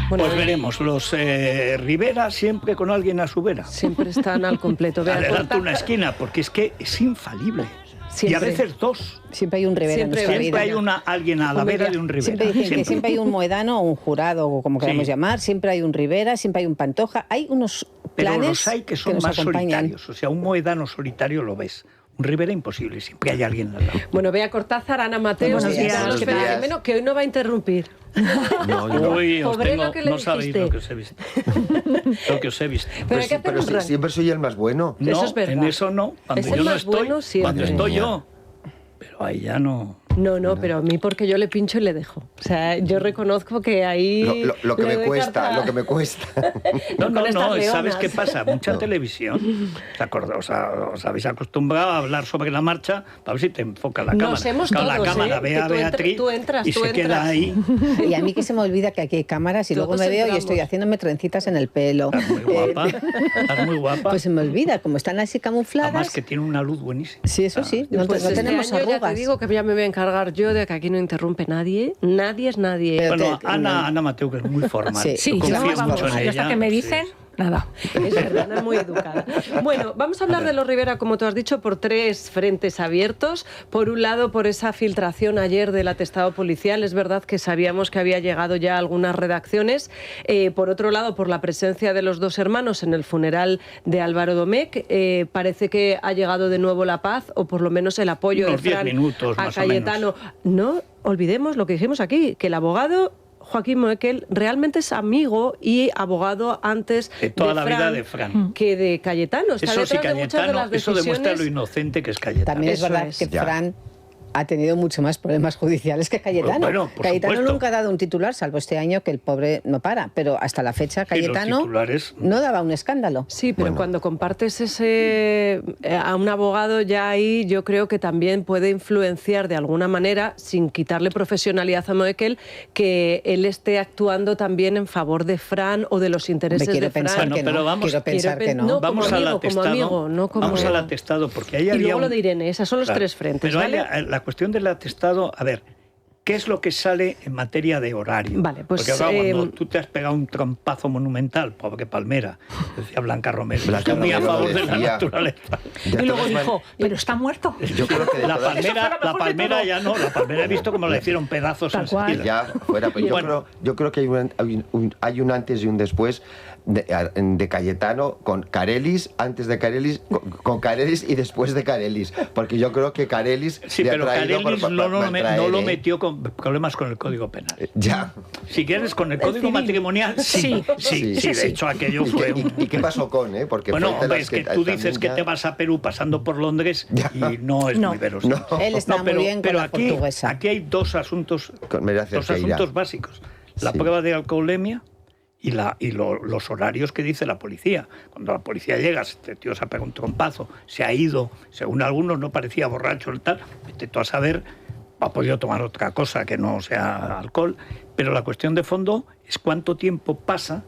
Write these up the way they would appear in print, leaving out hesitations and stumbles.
Bueno, pues veremos, los Rivera siempre con alguien a su vera. Siempre están al completo. Adelante una esquina, porque es que es infalible. Siempre. Y a veces dos. Siempre hay un Rivera en nuestra vida. Siempre hay alguien a la vera de un Rivera. Siempre dicen que siempre hay un Moedano o un jurado, o como queramos llamar, siempre hay un Rivera, siempre hay un Pantoja. Hay unos planes. Pero los hay que son más solitarios. O sea, un Moedano solitario lo ves. Un Rivera imposible, siempre hay alguien al lado. Bueno, Bea Cortázar, Ana Mateo, que hoy no va a interrumpir. Uy, no sabéis lo que os he visto. Lo que os he visto. Pero siempre soy el más bueno. No, eso es verdad. en eso no. Cuando yo no estoy, cuando estoy yo. Pero ahí ya no. No, pero a mí porque yo le pincho y le dejo. O sea, yo reconozco que ahí... Lo que me cuesta. No, ¿sabes qué pasa? Mucha televisión. ¿Os habéis acostumbrado a hablar sobre la marcha? Para ver si te enfoca la cámara. Nos hemos todos, la cámara ve a Beatriz y se queda ahí. Y a mí que se me olvida que aquí hay cámaras y luego me veo y estoy haciéndome trencitas en el pelo. Estás muy guapa. Estás muy guapa. Pues se me olvida, como están así camufladas. Además que tiene una luz buenísima. Sí, eso sí. No tenemos arrugas. Ya te digo que ya me voy a encargar yo de que aquí no interrumpe nadie. Nadie es nadie. Bueno, Ana Mateo, que es muy formal. Sí, confío mucho en ella. Hasta que me dicen... Nada. Es verdad, es muy educada. Bueno, vamos a hablar de los Rivera, como tú has dicho, por tres frentes abiertos. Por un lado, por esa filtración ayer del atestado policial. Es verdad que sabíamos que había llegado ya algunas redacciones. Por otro lado, por la presencia de los dos hermanos en el funeral de Álvaro Domecq. Parece que ha llegado de nuevo la paz, o por lo menos el apoyo de Fran a Cayetano. No olvidemos lo que dijimos aquí, que el abogado Joaquín Moekel realmente es amigo y abogado antes de toda la vida de Fran que de Cayetano. Está eso sí, Cayetano, eso demuestra lo inocente que es Cayetano. También es verdad que Fran ha tenido mucho más problemas judiciales que Cayetano. Bueno, Cayetano nunca ha dado un titular, salvo este año que el pobre no para, pero hasta la fecha Cayetano no daba un escándalo. Sí, pero cuando compartes a un abogado ya ahí yo creo que también puede influenciar de alguna manera, sin quitarle profesionalidad a Moekel, que él esté actuando también en favor de Fran o de los intereses de Fran. Quiero pensar que no. Vamos al atestado. Vamos al atestado, porque ahí había... Y luego lo de Irene, esas son los tres frentes, pero ¿vale? La cuestión del atestado, a ver, ¿qué es lo que sale en materia de horario? Vale, pues... Porque claro, cuando tú te has pegado un trompazo monumental, pobre Palmera, decía Blanca Romero, está muy a favor de la naturaleza. Y luego dijo, pero está muerto. Yo creo que la Palmera ya no, la Palmera he visto como le hicieron pedazos enseguida. Ya, fuera, pero yo creo que hay un antes y un después de Cayetano con Carelis, antes de Carelis, con Carelis y después de Carelis, porque yo creo que Carelis pero Carelis no lo metió con problemas con el Código Penal. Ya. Si quieres, con el Código matrimonial, sí, de hecho aquello fue ¿Y qué pasó con, Porque bueno, es que tú dices que te vas a Perú pasando por Londres y no es muy verosímil. Él está muy bien con la portuguesa. Aquí hay dos asuntos básicos. La prueba de alcoholemia y los horarios que dice la policía. Cuando la policía llega, este tío se ha pegado un trompazo, se ha ido, según algunos no parecía borracho y tal, vete tú a saber, ha podido tomar otra cosa que no sea alcohol, pero la cuestión de fondo es cuánto tiempo pasa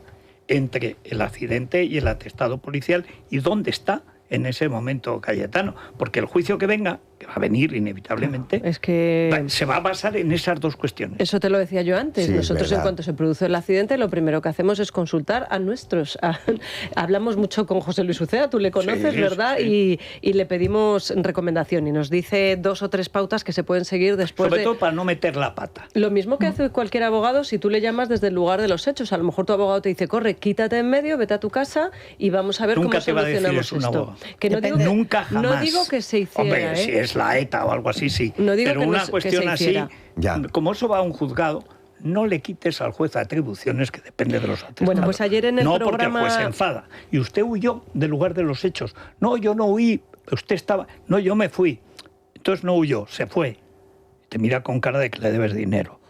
entre el accidente y el atestado policial y dónde está en ese momento Cayetano, porque el juicio que venga, que va a venir inevitablemente, es que se va a basar en esas dos cuestiones. Eso te lo decía yo antes. Sí, nosotros en cuanto se produce el accidente, lo primero que hacemos es consultar a nuestros. Hablamos mucho con José Luis Uceda, tú le conoces, ¿verdad? Sí. Y le pedimos recomendación y nos dice 2 o 3 pautas que se pueden seguir después Sobre todo para no meter la pata. Lo mismo que hace cualquier abogado si tú le llamas desde el lugar de los hechos. A lo mejor tu abogado te dice, corre, quítate en medio, vete a tu casa y vamos a ver cómo solucionamos esto. Que no digo que, nunca jamás. No digo que se hiciera, Hombre, si es la ETA o algo así, sí. No digo pero que una no, cuestión que se así, como eso va a un juzgado, no le quites al juez atribuciones que depende de los atestados. Bueno, pues ayer en el programa... No, porque el juez se enfada. Y usted huyó del lugar de los hechos. No, yo no huí. Usted estaba... No, yo me fui. Entonces no huyó, se fue. Te mira con cara de que le debes dinero.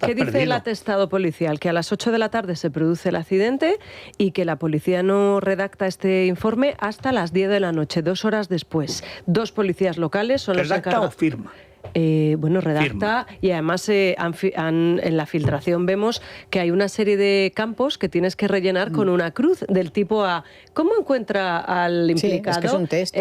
¿Qué dice el atestado policial? Que a las 8 de la tarde se produce el accidente y que la policía no redacta este informe hasta las 10 de la noche, 2 horas después. 2 policías locales son los encargados. ¿Redacta o firma? Bueno, redacta y además en la filtración vemos que hay una serie de campos que tienes que rellenar con una cruz del tipo A. ¿Cómo encuentra al implicado? Sí, es que es un test.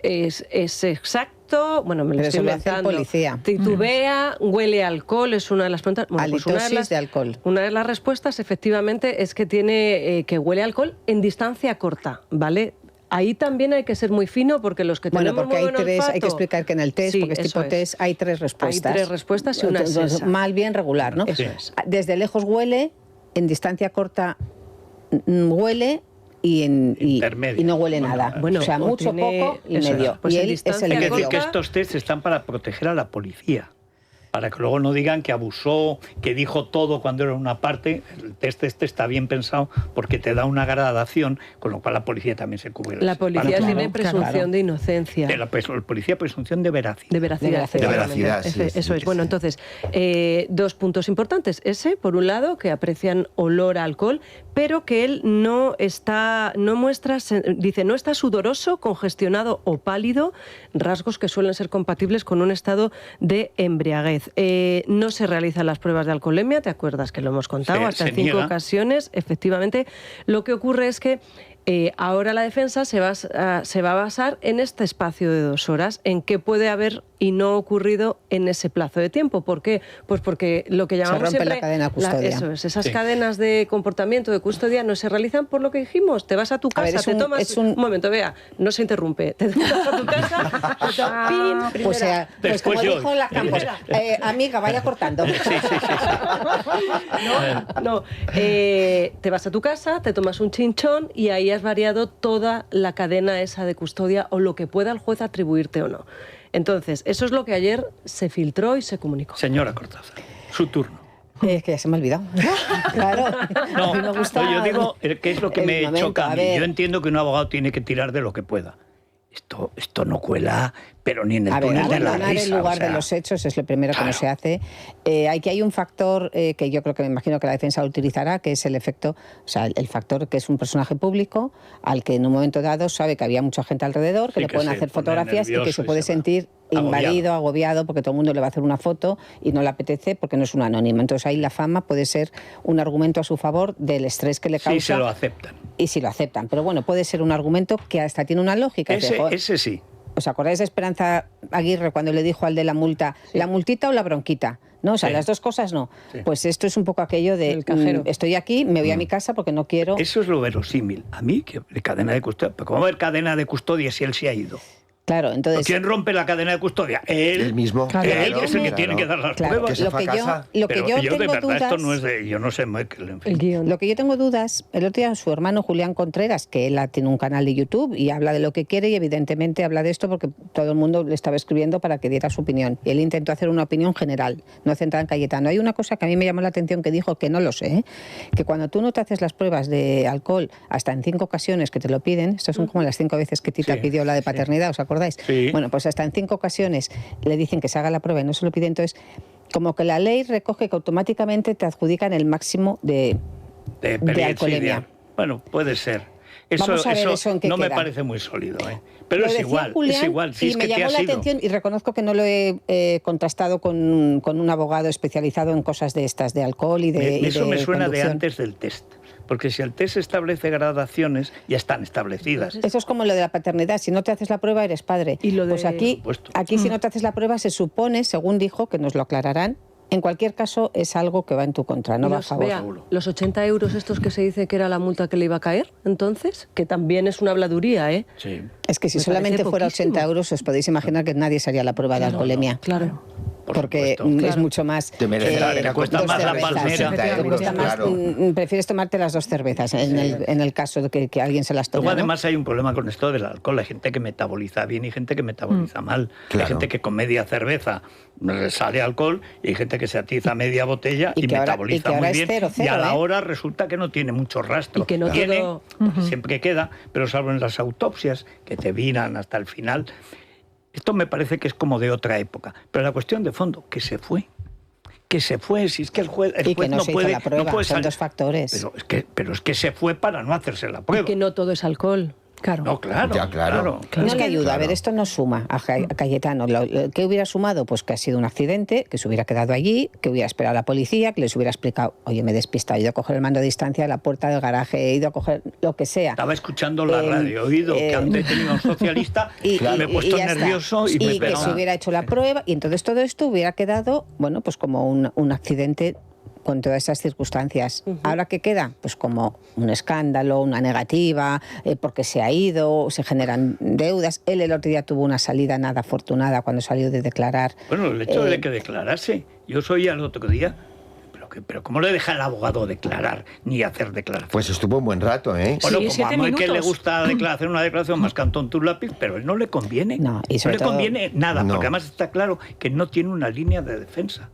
Es exacto. esto, bueno, me lo estoy inventando. Policía. Titubea, huele a alcohol, es una de las preguntas. Bueno, halitosis de alcohol. Una de las respuestas, efectivamente, es que tiene que huele a alcohol en distancia corta, ¿vale? Ahí también hay que ser muy fino porque los que tenemos muy buen olfato... Hay que explicar que en el test, porque es tipo test, hay 3 respuestas. Hay 3 respuestas y una es esa. Mal, bien, regular, ¿no? Eso es. Desde lejos huele, en distancia corta huele y no huele nada. Bueno, o sea, mucho, poco y medio. Pues y en él es el Hay que medio. decir que estos tests están para proteger a la policía. Para que luego no digan que abusó, que dijo todo cuando era una parte. El test está bien pensado porque te da una gradación, con lo cual la policía también se cubre. La policía tiene presunción de inocencia. La policía presunción de veracidad. De veracidad, sí, eso es. Bueno, entonces, 2 puntos importantes. Ese, por un lado, que aprecian olor a alcohol, pero que él no muestra, dice, no está sudoroso, congestionado o pálido, rasgos que suelen ser compatibles con un estado de embriaguez. No se realizan las pruebas de alcoholemia, ¿te acuerdas que lo hemos contado? Hasta en 5 ocasiones. Efectivamente, lo que ocurre es que ahora la defensa se va a basar en este espacio de 2 horas, en qué puede haber y no ocurrido en ese plazo de tiempo. ¿Por qué? Pues porque lo que llamamos se rompe siempre... la cadena de custodia. Eso es, esas cadenas de comportamiento de custodia no se realizan por lo que dijimos. Te vas a tu casa, te tomas... Un momento, vea, no se interrumpe. Te vas a tu casa, pues como dijo la Campos, amiga, vaya cortando. Te vas a tu casa, te tomas un chinchón y ahí has variado toda la cadena esa de custodia o lo que pueda el juez atribuirte o no. Entonces, eso es lo que ayer se filtró y se comunicó. Señora Cortázar, su turno. Es que ya se me ha olvidado. Claro. No, me gusta yo digo qué es lo que me choca a mí. Yo entiendo que un abogado tiene que tirar de lo que pueda. Esto no cuela, pero ni en el túnel de la risa. El lugar de los hechos es lo primero que no se hace. Aquí hay un factor que yo creo que me imagino que la defensa utilizará, que es el efecto, o sea, el factor que es un personaje público al que en un momento dado sabe que había mucha gente alrededor, que le pueden hacer fotografías y que se puede sentir invadido, agobiado, porque todo el mundo le va a hacer una foto y no le apetece porque no es un anónimo. Entonces ahí la fama puede ser un argumento a su favor del estrés que le causa. Sí, se lo aceptan. Y si lo aceptan. Pero bueno, puede ser un argumento que hasta tiene una lógica. Ese sí. ¿Os acordáis de Esperanza Aguirre cuando le dijo al de la multa, la multita o la bronquita? No, o sea, las 2 cosas no. Sí. Pues esto es un poco aquello de estoy aquí, me voy a mi casa porque no quiero... Eso es lo verosímil. A mí, que de cadena de custodia... ¿Pero cómo va a haber cadena de custodia si él se ha ido? Claro, entonces... ¿Quién rompe la cadena de custodia? Él mismo. Claro, él es el que tiene que dar las pruebas. Que se fue a casa. Lo que yo tengo de verdad, dudas, esto no es de... Yo no sé, Michael, en fin. El guión. Lo que yo tengo dudas, el otro día su hermano Julián Contreras, que él tiene un canal de YouTube y habla de lo que quiere y evidentemente habla de esto porque todo el mundo le estaba escribiendo para que diera su opinión. Y él intentó hacer una opinión general, no centrada en Cayetano. Hay una cosa que a mí me llamó la atención que dijo, que no lo sé, que cuando tú no te haces las pruebas de alcohol hasta en 5 ocasiones que te lo piden, estas son como las 5 veces que Tita pidió la de paternidad, ¿os acordáis? Sí. Bueno, pues hasta en 5 ocasiones le dicen que se haga la prueba y no se lo piden, entonces como que la ley recoge que automáticamente te adjudican el máximo de alcoholemia. Bueno, puede ser. Eso en qué no queda. Me parece muy sólido, pero es igual, Julián, es igual. Si y es me que llamó la atención y reconozco que no lo he contrastado con un abogado especializado en cosas de estas, de alcohol y de Eso me suena conducción. de antes del test. Porque si el test establece gradaciones, ya están establecidas. Eso es como lo de la paternidad. Si no te haces la prueba, eres padre. Y lo de... Pues aquí si no te haces la prueba, se supone, según dijo, que nos lo aclararán, en cualquier caso es algo que va en tu contra, no va a favor. Vea, los 80 euros estos que se dice que era la multa que le iba a caer, entonces, que también es una habladuría, ¿eh? Sí. Es que si solamente fuera 80 euros, os podéis imaginar que nadie se haría la prueba de alcoholemia. Claro. Porque es mucho más... Te cuesta más la palmera. Prefieres tomarte las 2 cervezas en el caso de que alguien se las tome. Luego, además, hay un problema con esto del alcohol. Hay gente que metaboliza bien y gente que metaboliza mal. Claro. Hay gente que con media cerveza sale alcohol y hay gente que se atiza media botella y metaboliza muy bien. Y a la hora resulta que no tiene mucho rastro. Y que no tiene, siempre queda, pero salvo en las autopsias, que te viran hasta el final. Esto me parece que es como de otra época. Pero la cuestión de fondo, que se fue. Si es que el juez no puede... Son 2 factores. Pero es que se fue para no hacerse la prueba. Y que no todo es alcohol. Claro. No, claro. Ya, claro. No le ayuda. A ver, esto no suma a Cayetano. ¿Qué hubiera sumado? Pues que ha sido un accidente, que se hubiera quedado allí, que hubiera esperado a la policía, que les hubiera explicado, oye, me he despistado, he ido a coger el mando a distancia de la puerta del garaje, he ido a coger lo que sea. Estaba escuchando la radio, he oído que antes tenía un socialista y me he puesto nervioso y me que se hubiera hecho la prueba y entonces todo esto hubiera quedado, bueno, pues como un accidente con todas esas circunstancias. ¿Ahora qué queda? Pues como un escándalo, una negativa, porque se ha ido, se generan deudas. Él el otro día tuvo una salida nada afortunada cuando salió de declarar. Bueno, el hecho de que declarase. Yo soy al otro día... Pero ¿cómo le deja el abogado declarar ni hacer declaración? Pues estuvo un buen rato, ¿eh? Bueno, Sí, como 7 a Moy que minutos. le gusta hacer una declaración más cantón tu lápiz, pero a él no le conviene. No, y sobre le conviene todo, nada, no. porque además está claro que no tiene una línea de defensa.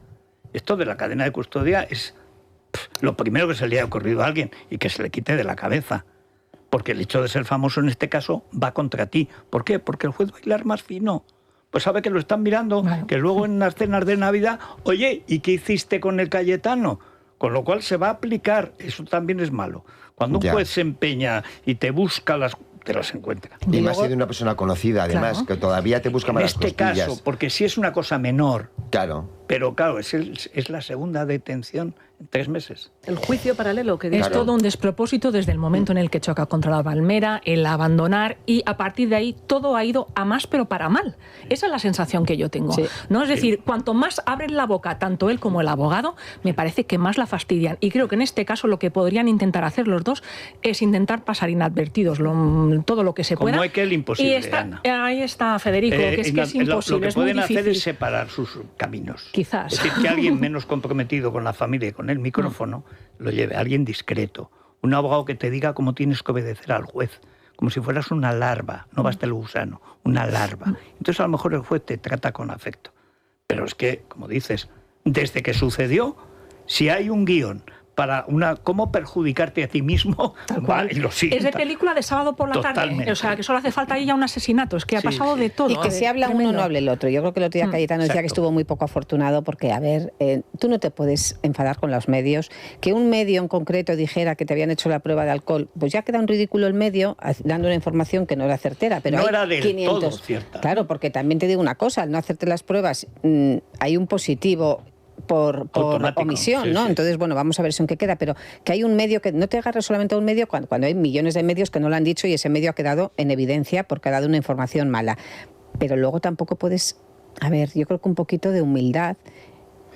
Esto de la cadena de custodia es lo primero que se le ha ocurrido a alguien y que se le quite de la cabeza. Porque el hecho de ser famoso en este caso va contra ti. ¿Por qué? Porque el juez va a hilar más fino. Pues sabe que lo están mirando, Claro. que luego en las cenas de Navidad, oye, ¿y qué hiciste con el Cayetano? Con lo cual se va a aplicar, eso también es malo. Cuando un Ya. juez se empeña y te busca te las encuentra. Y Y más luego- siendo una persona conocida, además, Claro. que todavía te busca En más las este costillas. caso, porque si es una cosa menor, Claro. pero claro, es la segunda detención en 3 meses. El juicio paralelo que Es dice. todo un despropósito desde el momento en el que choca contra la palmera, el abandonar, y a partir de ahí todo ha ido a más, pero para mal. Esa es la sensación que yo tengo. Sí. ¿No? Es decir, cuanto más abren la boca, tanto él como el abogado, me parece que más la fastidian. Y creo que en este caso lo que podrían intentar hacer los dos es intentar pasar inadvertidos todo lo que se Como pueda. hay que el imposible, Y está, Ana. ahí está Federico, que es imposible, Lo que es muy pueden hacer difícil. es separar sus caminos. Quizás. Es decir, que alguien menos comprometido con la familia y con el micrófono lo lleve, alguien discreto. Un abogado que te diga cómo tienes que obedecer al juez, como si fueras una larva, no basta el gusano, una larva. Entonces a lo mejor el juez te trata con afecto. Pero es que, como dices, desde que sucedió, si hay un guión para cómo perjudicarte a ti mismo, va y lo sigue. Es de película de sábado por la Totalmente. tarde. O sea, que solo hace falta ahí ya un asesinato. Es que ha Sí, pasado sí. de todo. Y que si habla uno, no hable el otro. Yo creo que el otro día Cayetano decía que Exacto. estuvo muy poco afortunado porque, a ver, tú no te puedes enfadar con los medios. Que un medio en concreto dijera que te habían hecho la prueba de alcohol, pues ya queda un ridículo el medio dando una información que no era certera. Pero No hay era del 500. todo cierta. Claro, porque también te digo una cosa, al no hacerte las pruebas, hay un positivo por Automático, omisión, sí, ¿no? sí. Entonces, bueno, vamos a ver eso en qué queda, pero que hay un medio que no te agarres solamente a un medio cuando hay millones de medios que no lo han dicho y ese medio ha quedado en evidencia porque ha dado una información mala. Pero luego tampoco puedes, a ver, yo creo que un poquito de humildad,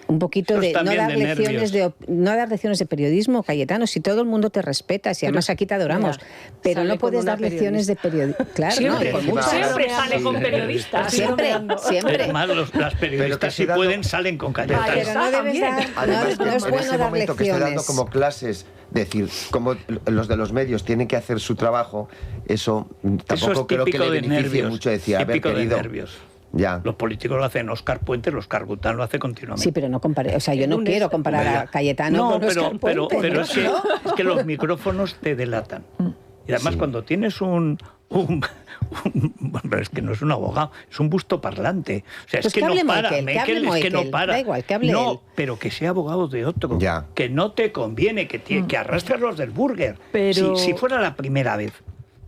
un poquito Eso es de no también dar de lecciones nervios. no dar lecciones de periodismo, Cayetano, si todo el mundo te respeta, si además aquí te adoramos, mira, pero sale no con puedes una dar lecciones de periodismo. Claro, Siempre, no, con mucha- siempre sale con periodistas. siempre, siempre. Además, las Pero que periodistas, si estoy dando- pueden, salen con Cayetano. Ahí Pero está, no debes también. dar, Además, no que es en bueno ese dar momento que estoy dando lecciones. como clases, decir, como los de los medios tienen que hacer su trabajo, eso tampoco Eso es creo que típico le de beneficie nervios. mucho. Decir, a ver, Típico de querido, nervios. ya. Los políticos lo hacen, Óscar Puente, Óscar Gután lo hace continuamente. Sí, pero no compare, o sea, yo no lunes, quiero comparar a Cayetano No, con Óscar pero Puente, ¿no? es que los micrófonos te delatan. Y además Sí. cuando tienes bueno, es que no es un abogado, es un busto parlante. O sea, Pues es que que no hable para, Moekel, que hable es que no Moekel, para. da igual, que hable no, él. pero que sea abogado de otro. Ya. Que no te conviene, que arrastres los del burger. Pero- Si fuera la primera vez.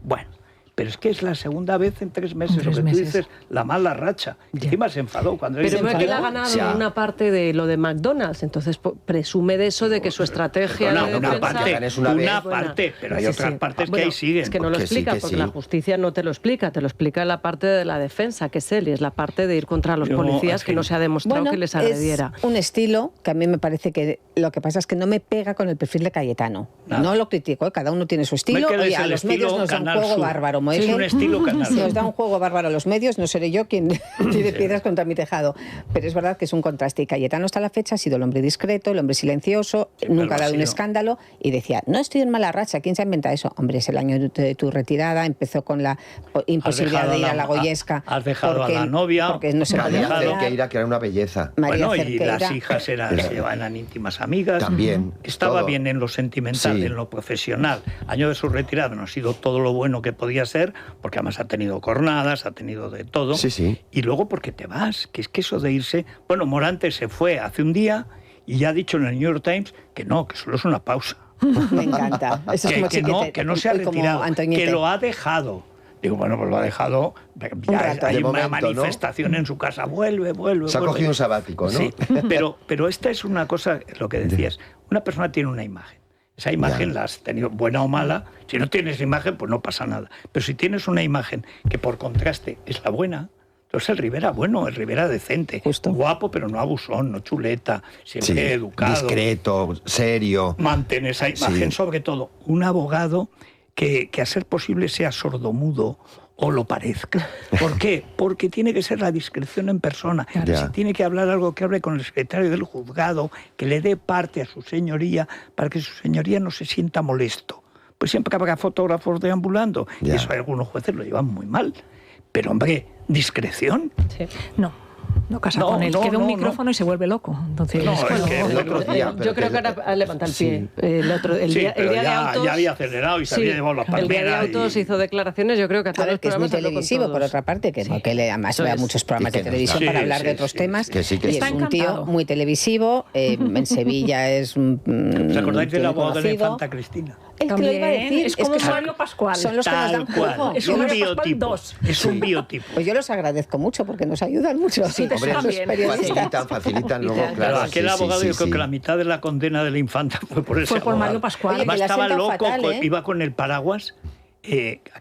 Bueno. Pero es que es la segunda vez en 3 meses, En 3 lo que tú meses. dices, la mala racha. Ya. Encima se enfadó cuando Pero él Moekel se ha enfadó. ganado Ya. una parte de lo de McDonald's, entonces presume de eso, de que su estrategia Perdona, de una defensa... parte, ganes una vez. parte, pero hay Sí, otras sí. partes que Bueno, ahí siguen. Es que no lo Que sí, explica, que porque sí. la justicia no te lo explica, te lo explica la parte de la defensa, que es él, y es la parte de ir contra los Yo, policías, en que fin. no se ha demostrado que les agrediera. Es un estilo que a mí me parece que lo que pasa es que no me pega con el perfil de Cayetano. Nada. No lo critico, cada uno tiene su estilo. Moekel Oye, es a el los medios estilo nos da un Canal juego Sur. bárbaro. Sí, Moekel es un estilo Canal Sur. nos da un juego bárbaro a los medios, no seré yo quien tire piedras contra mi tejado. Pero es verdad que es un contraste. Y Cayetano hasta la fecha ha sido el hombre discreto, el hombre silencioso, pero nunca ha ha dado un sido. escándalo y decía, no estoy en mala racha. ¿Quién se ha inventado eso? Hombre, es el año de tu retirada, empezó con la imposibilidad de ir a la Goyesca. Has dejado porque- a la novia. Porque no se has podía dejado- hacer. Cerqueira, que era una belleza. María Bueno, y Cerqueira. las hijas eran íntimas amigas. También, Estaba todo. bien en lo sentimental, Sí. en lo profesional. Año de su retirada no ha sido todo lo bueno que podía ser, porque además ha tenido cornadas, ha tenido de todo. Sí, sí. Y luego porque te vas, que es que eso de irse... Bueno, Morante se fue hace un día y ya ha dicho en el New York Times que no, que solo es una pausa. Me encanta. Eso es como que no se ha como retirado, Antoñete. que lo ha dejado. Digo, bueno, pues lo ha dejado, ya hay una manifestación en su casa, vuelve. Se ha cogido un sabático, ¿no? Sí, pero esta es una cosa, lo que decías, una persona tiene una imagen. Esa imagen la has tenido, buena o mala. Si no tienes imagen, pues no pasa nada. Pero si tienes una imagen que por contraste es la buena, entonces el Rivera bueno, el Rivera decente. Justo. Guapo, pero no abusón, no chuleta, siempre educado. Discreto, serio. Mantén esa imagen, sobre todo. Un abogado que a ser posible sea sordomudo o lo parezca. ¿Por qué? Porque tiene que ser la discreción en persona. Si tiene que hablar algo, que hable con el secretario del juzgado, que le dé parte a su señoría, para que su señoría no se sienta molesto. Pues siempre habrá fotógrafos deambulando, y eso algunos jueces lo llevan muy mal. Pero, hombre, ¿discreción? Sí. No casa con él, queda un micrófono y se vuelve loco. Entonces, el otro día, yo creo que ahora levanta el pie. El día de autos, ya había acelerado y se había llevado las palmeras. El día de autos hizo declaraciones, yo creo que a todos los que es muy programas televisivo, por otra parte, que además vea muchos programas de televisión para hablar de otros temas. Que sí, que y es un tío muy televisivo. En Sevilla es ¿Os acordáis del abogado de la infanta Cristina? Es que lo iba a decir, es como Mario Pascual. Son los que nos dan juego. Es un biotipo. Es un biotipo. Pues yo los agradezco mucho porque nos ayudan mucho. Sí, hombre, facilitan luego, claro. Pero aquel abogado, yo creo que la mitad de la condena de la infanta fue por ese Fue por Mario Pascual. Oye, Estaba loco, fatal, iba con el paraguas.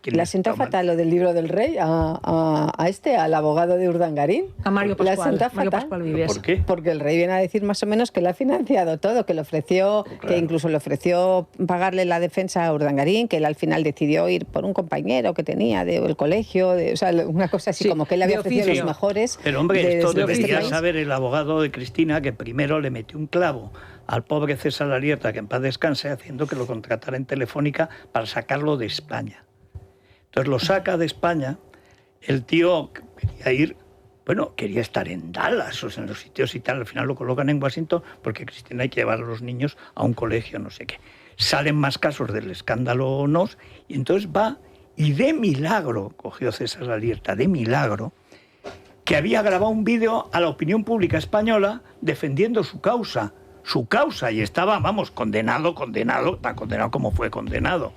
La senta fatal lo del libro del rey al abogado de Urdangarín. A Mario Pascual. La senta Mario fatal. Pascual Vives. ¿Por qué? Porque el rey viene a decir más o menos que le ha financiado todo, que le ofreció, que incluso le ofreció pagarle la defensa a Urdangarín, que él al final decidió ir por un compañero que tenía del colegio, o sea, una cosa así como que él había ofrecido los mejores. Pero hombre, esto debería saber el abogado de Cristina, que primero le metió un clavo al pobre César Alierta, que en paz descanse, haciendo que lo contratara en Telefónica para sacarlo de España. Entonces lo saca de España, el tío quería estar en Dallas, o sea, en los sitios y tal, al final lo colocan en Washington porque Cristina hay que llevar a los niños a un colegio, no sé qué. Salen más casos del escándalo NOS y entonces va y de milagro, cogió César Alierta, de milagro, que había grabado un vídeo a la opinión pública española defendiendo su causa, y estaba, condenado, tan condenado como fue condenado.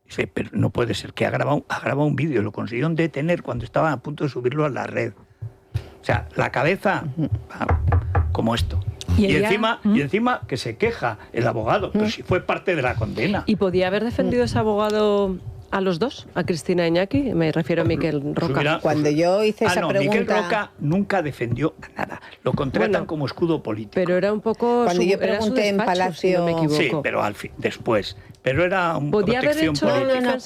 Dice, pero no puede ser, que ha grabado un vídeo, lo consiguieron detener cuando estaban a punto de subirlo a la red. O sea, la cabeza como esto. Y encima que se queja el abogado, pero si fue parte de la condena. ¿Y podía haber defendido ese abogado a los dos? ¿A Cristina Iñaki? Me refiero a Miquel Roca. Cuando yo hice esa pregunta... Miquel Roca nunca defendió nada. Lo contratan como escudo político. Pero era un poco... Cuando yo pregunté en Palacio... Si no me equivoco. Sí, pero después. Pero era una protección política.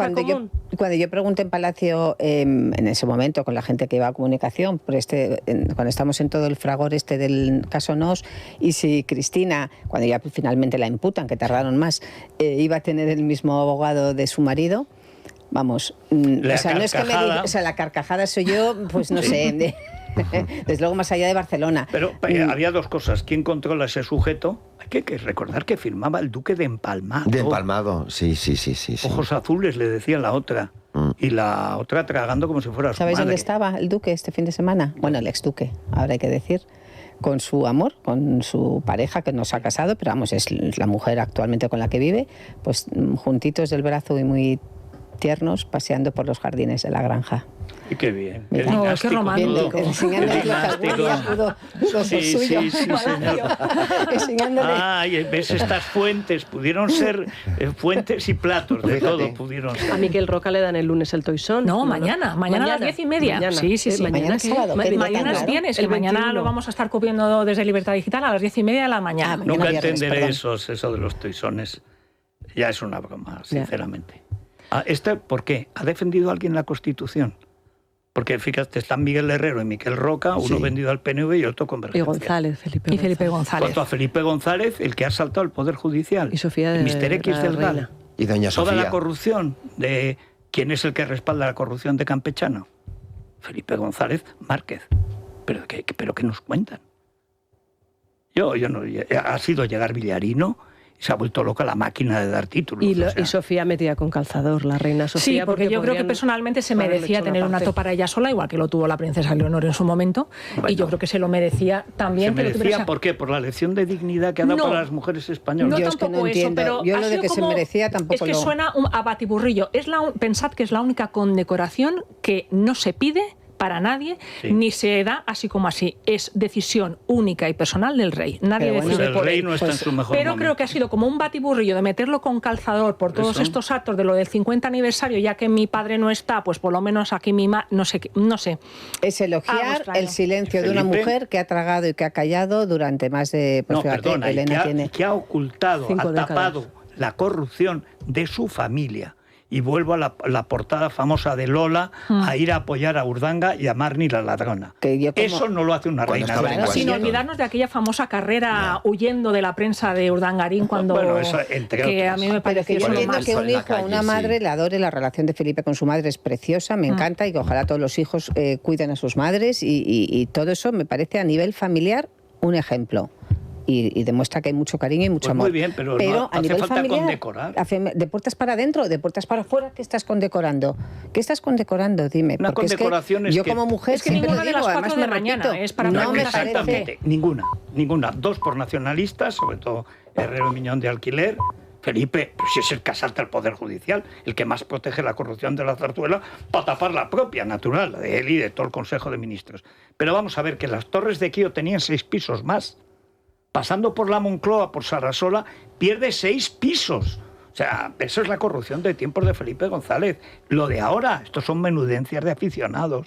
Cuando yo pregunté en Palacio, en ese momento, con la gente que iba a comunicación, cuando estamos en todo el fragor del caso NOS, y si Cristina, cuando ya finalmente la imputan, que tardaron más, iba a tener el mismo abogado de su marido... Vamos, no es que la carcajada soy yo, pues no sé, desde luego más allá de Barcelona. Pero había dos cosas. ¿Quién controla ese sujeto? Hay que recordar que firmaba el duque de Empalmado. De Empalmado, sí. Ojos azules, le decía la otra. Y la otra tragando como si fuera su madre. ¿Sabéis dónde estaba el duque este fin de semana? Bueno, el exduque, ahora hay que decir. Con su amor, con su pareja que no se ha casado, pero vamos, es la mujer actualmente con la que vive, pues juntitos del brazo y muy tiernos paseando por los jardines de la granja. Y qué bien. Qué romántico. Enseñándoles lo que algún día pudo suyo. Sí, señor. ¿Ves? Estas fuentes pudieron ser fuentes y platos de todo pudieron ser. A Miquel Roca le dan el lunes el toisón. No, mañana a las 10:30. Mañana. Sí. Mañana es sábado. Mañana es viernes, que mañana lo vamos a estar cubriendo desde Libertad Digital a las 10:30 de la mañana. Nunca entenderé eso de los toisones. Ya es una broma, sinceramente. ¿Por qué? ¿Ha defendido alguien la Constitución? Porque fíjate, están Miguel Herrero y Miquel Roca, uno vendido al PNV y otro Convergencia. Y González, Felipe González. Cuanto a Felipe González, el que ha saltado el Poder Judicial. Y Sofía de Mr. X del GAL. Y doña Sofía. Toda la corrupción de... ¿Quién es el que respalda la corrupción de Campechano? Felipe González Márquez. ¿Pero qué nos cuentan? Yo no... Ha sido llegar Villarino se ha vuelto loca la máquina de dar títulos. Y Sofía metida con calzador, la reina Sofía. Sí, porque yo creo que personalmente se merecía tener un acto para ella sola, igual que lo tuvo la princesa Leonor en su momento, y yo creo que se lo merecía también. ¿Se merecía por qué? ¿Por la lección de dignidad que ha dado para las mujeres españolas? No, yo tampoco eso, pero yo lo de que se merecía tampoco es que suena a batiburrillo. Pensad que es la única condecoración que no se pide para nadie, ni se da así como así. Es decisión única y personal del rey. Nadie decide por él. El rey no está en su mejor Pero momento. creo que ha sido como un batiburrillo de meterlo con calzador por todos estos actos de lo del 50 aniversario, ya que mi padre no está, pues por lo menos aquí no sé. Es elogiar el silencio de una mujer que ha tragado y que ha callado durante más de... Pues, perdona, que ha ocultado, ha tapado la corrupción de su familia. Y vuelvo a la portada famosa de Lola a ir a apoyar a Urdanga y a Marni la ladrona. Eso no lo hace una reina. Sin olvidarnos de aquella famosa carrera huyendo de la prensa de Urdangarín cuando... Bueno, eso entre que a mí me parece que yo entiendo que un hijo o una madre le adore. La relación de Felipe con su madre es preciosa, me encanta, y que ojalá todos los hijos cuiden a sus madres y todo eso me parece a nivel familiar un ejemplo. Y demuestra que hay mucho cariño y mucho amor. Muy bien, pero no, a nivel familiar, condecorar. De puertas para adentro, de puertas para afuera, ¿qué estás condecorando? ¿Qué estás condecorando? Dime. Una condecoración es que yo como mujer es que ninguna de las 4 de mañana es para no me exactamente, ninguna. 2 por nacionalistas, sobre todo Herrero y Miñón de Alquiler. Felipe, pues si es el que asalta el Poder Judicial, el que más protege la corrupción de la zarzuela para tapar la propia natural, la de él y de todo el Consejo de Ministros. Pero vamos a ver que las Torres de Kío tenían 6 pisos más. Pasando por la Moncloa, por Sarasola, pierde 6 pisos. O sea, eso es la corrupción de tiempos de Felipe González. Lo de ahora, estos son menudencias de aficionados.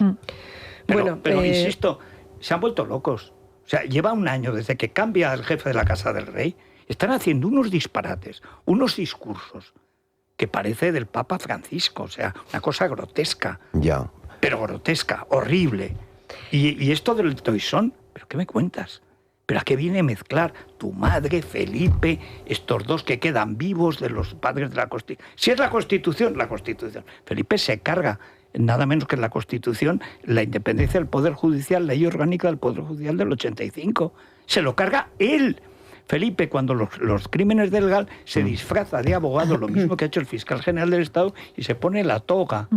Pero insisto, se han vuelto locos. O sea, lleva un año desde que cambia el jefe de la Casa del Rey. Están haciendo unos disparates, unos discursos que parece del Papa Francisco. O sea, una cosa grotesca. Ya. Pero grotesca, horrible. Y esto del toisón, ¿pero qué me cuentas? ¿Pero a qué viene a mezclar tu madre, Felipe, estos 2 que quedan vivos de los padres de la Constitución? Si es la Constitución, la Constitución. Felipe se carga, nada menos que en la Constitución, la independencia del Poder Judicial, la ley orgánica del Poder Judicial del 85. Se lo carga él. Felipe, cuando los crímenes del GAL, se disfraza de abogado, lo mismo que ha hecho el fiscal general del Estado, y se pone la toga.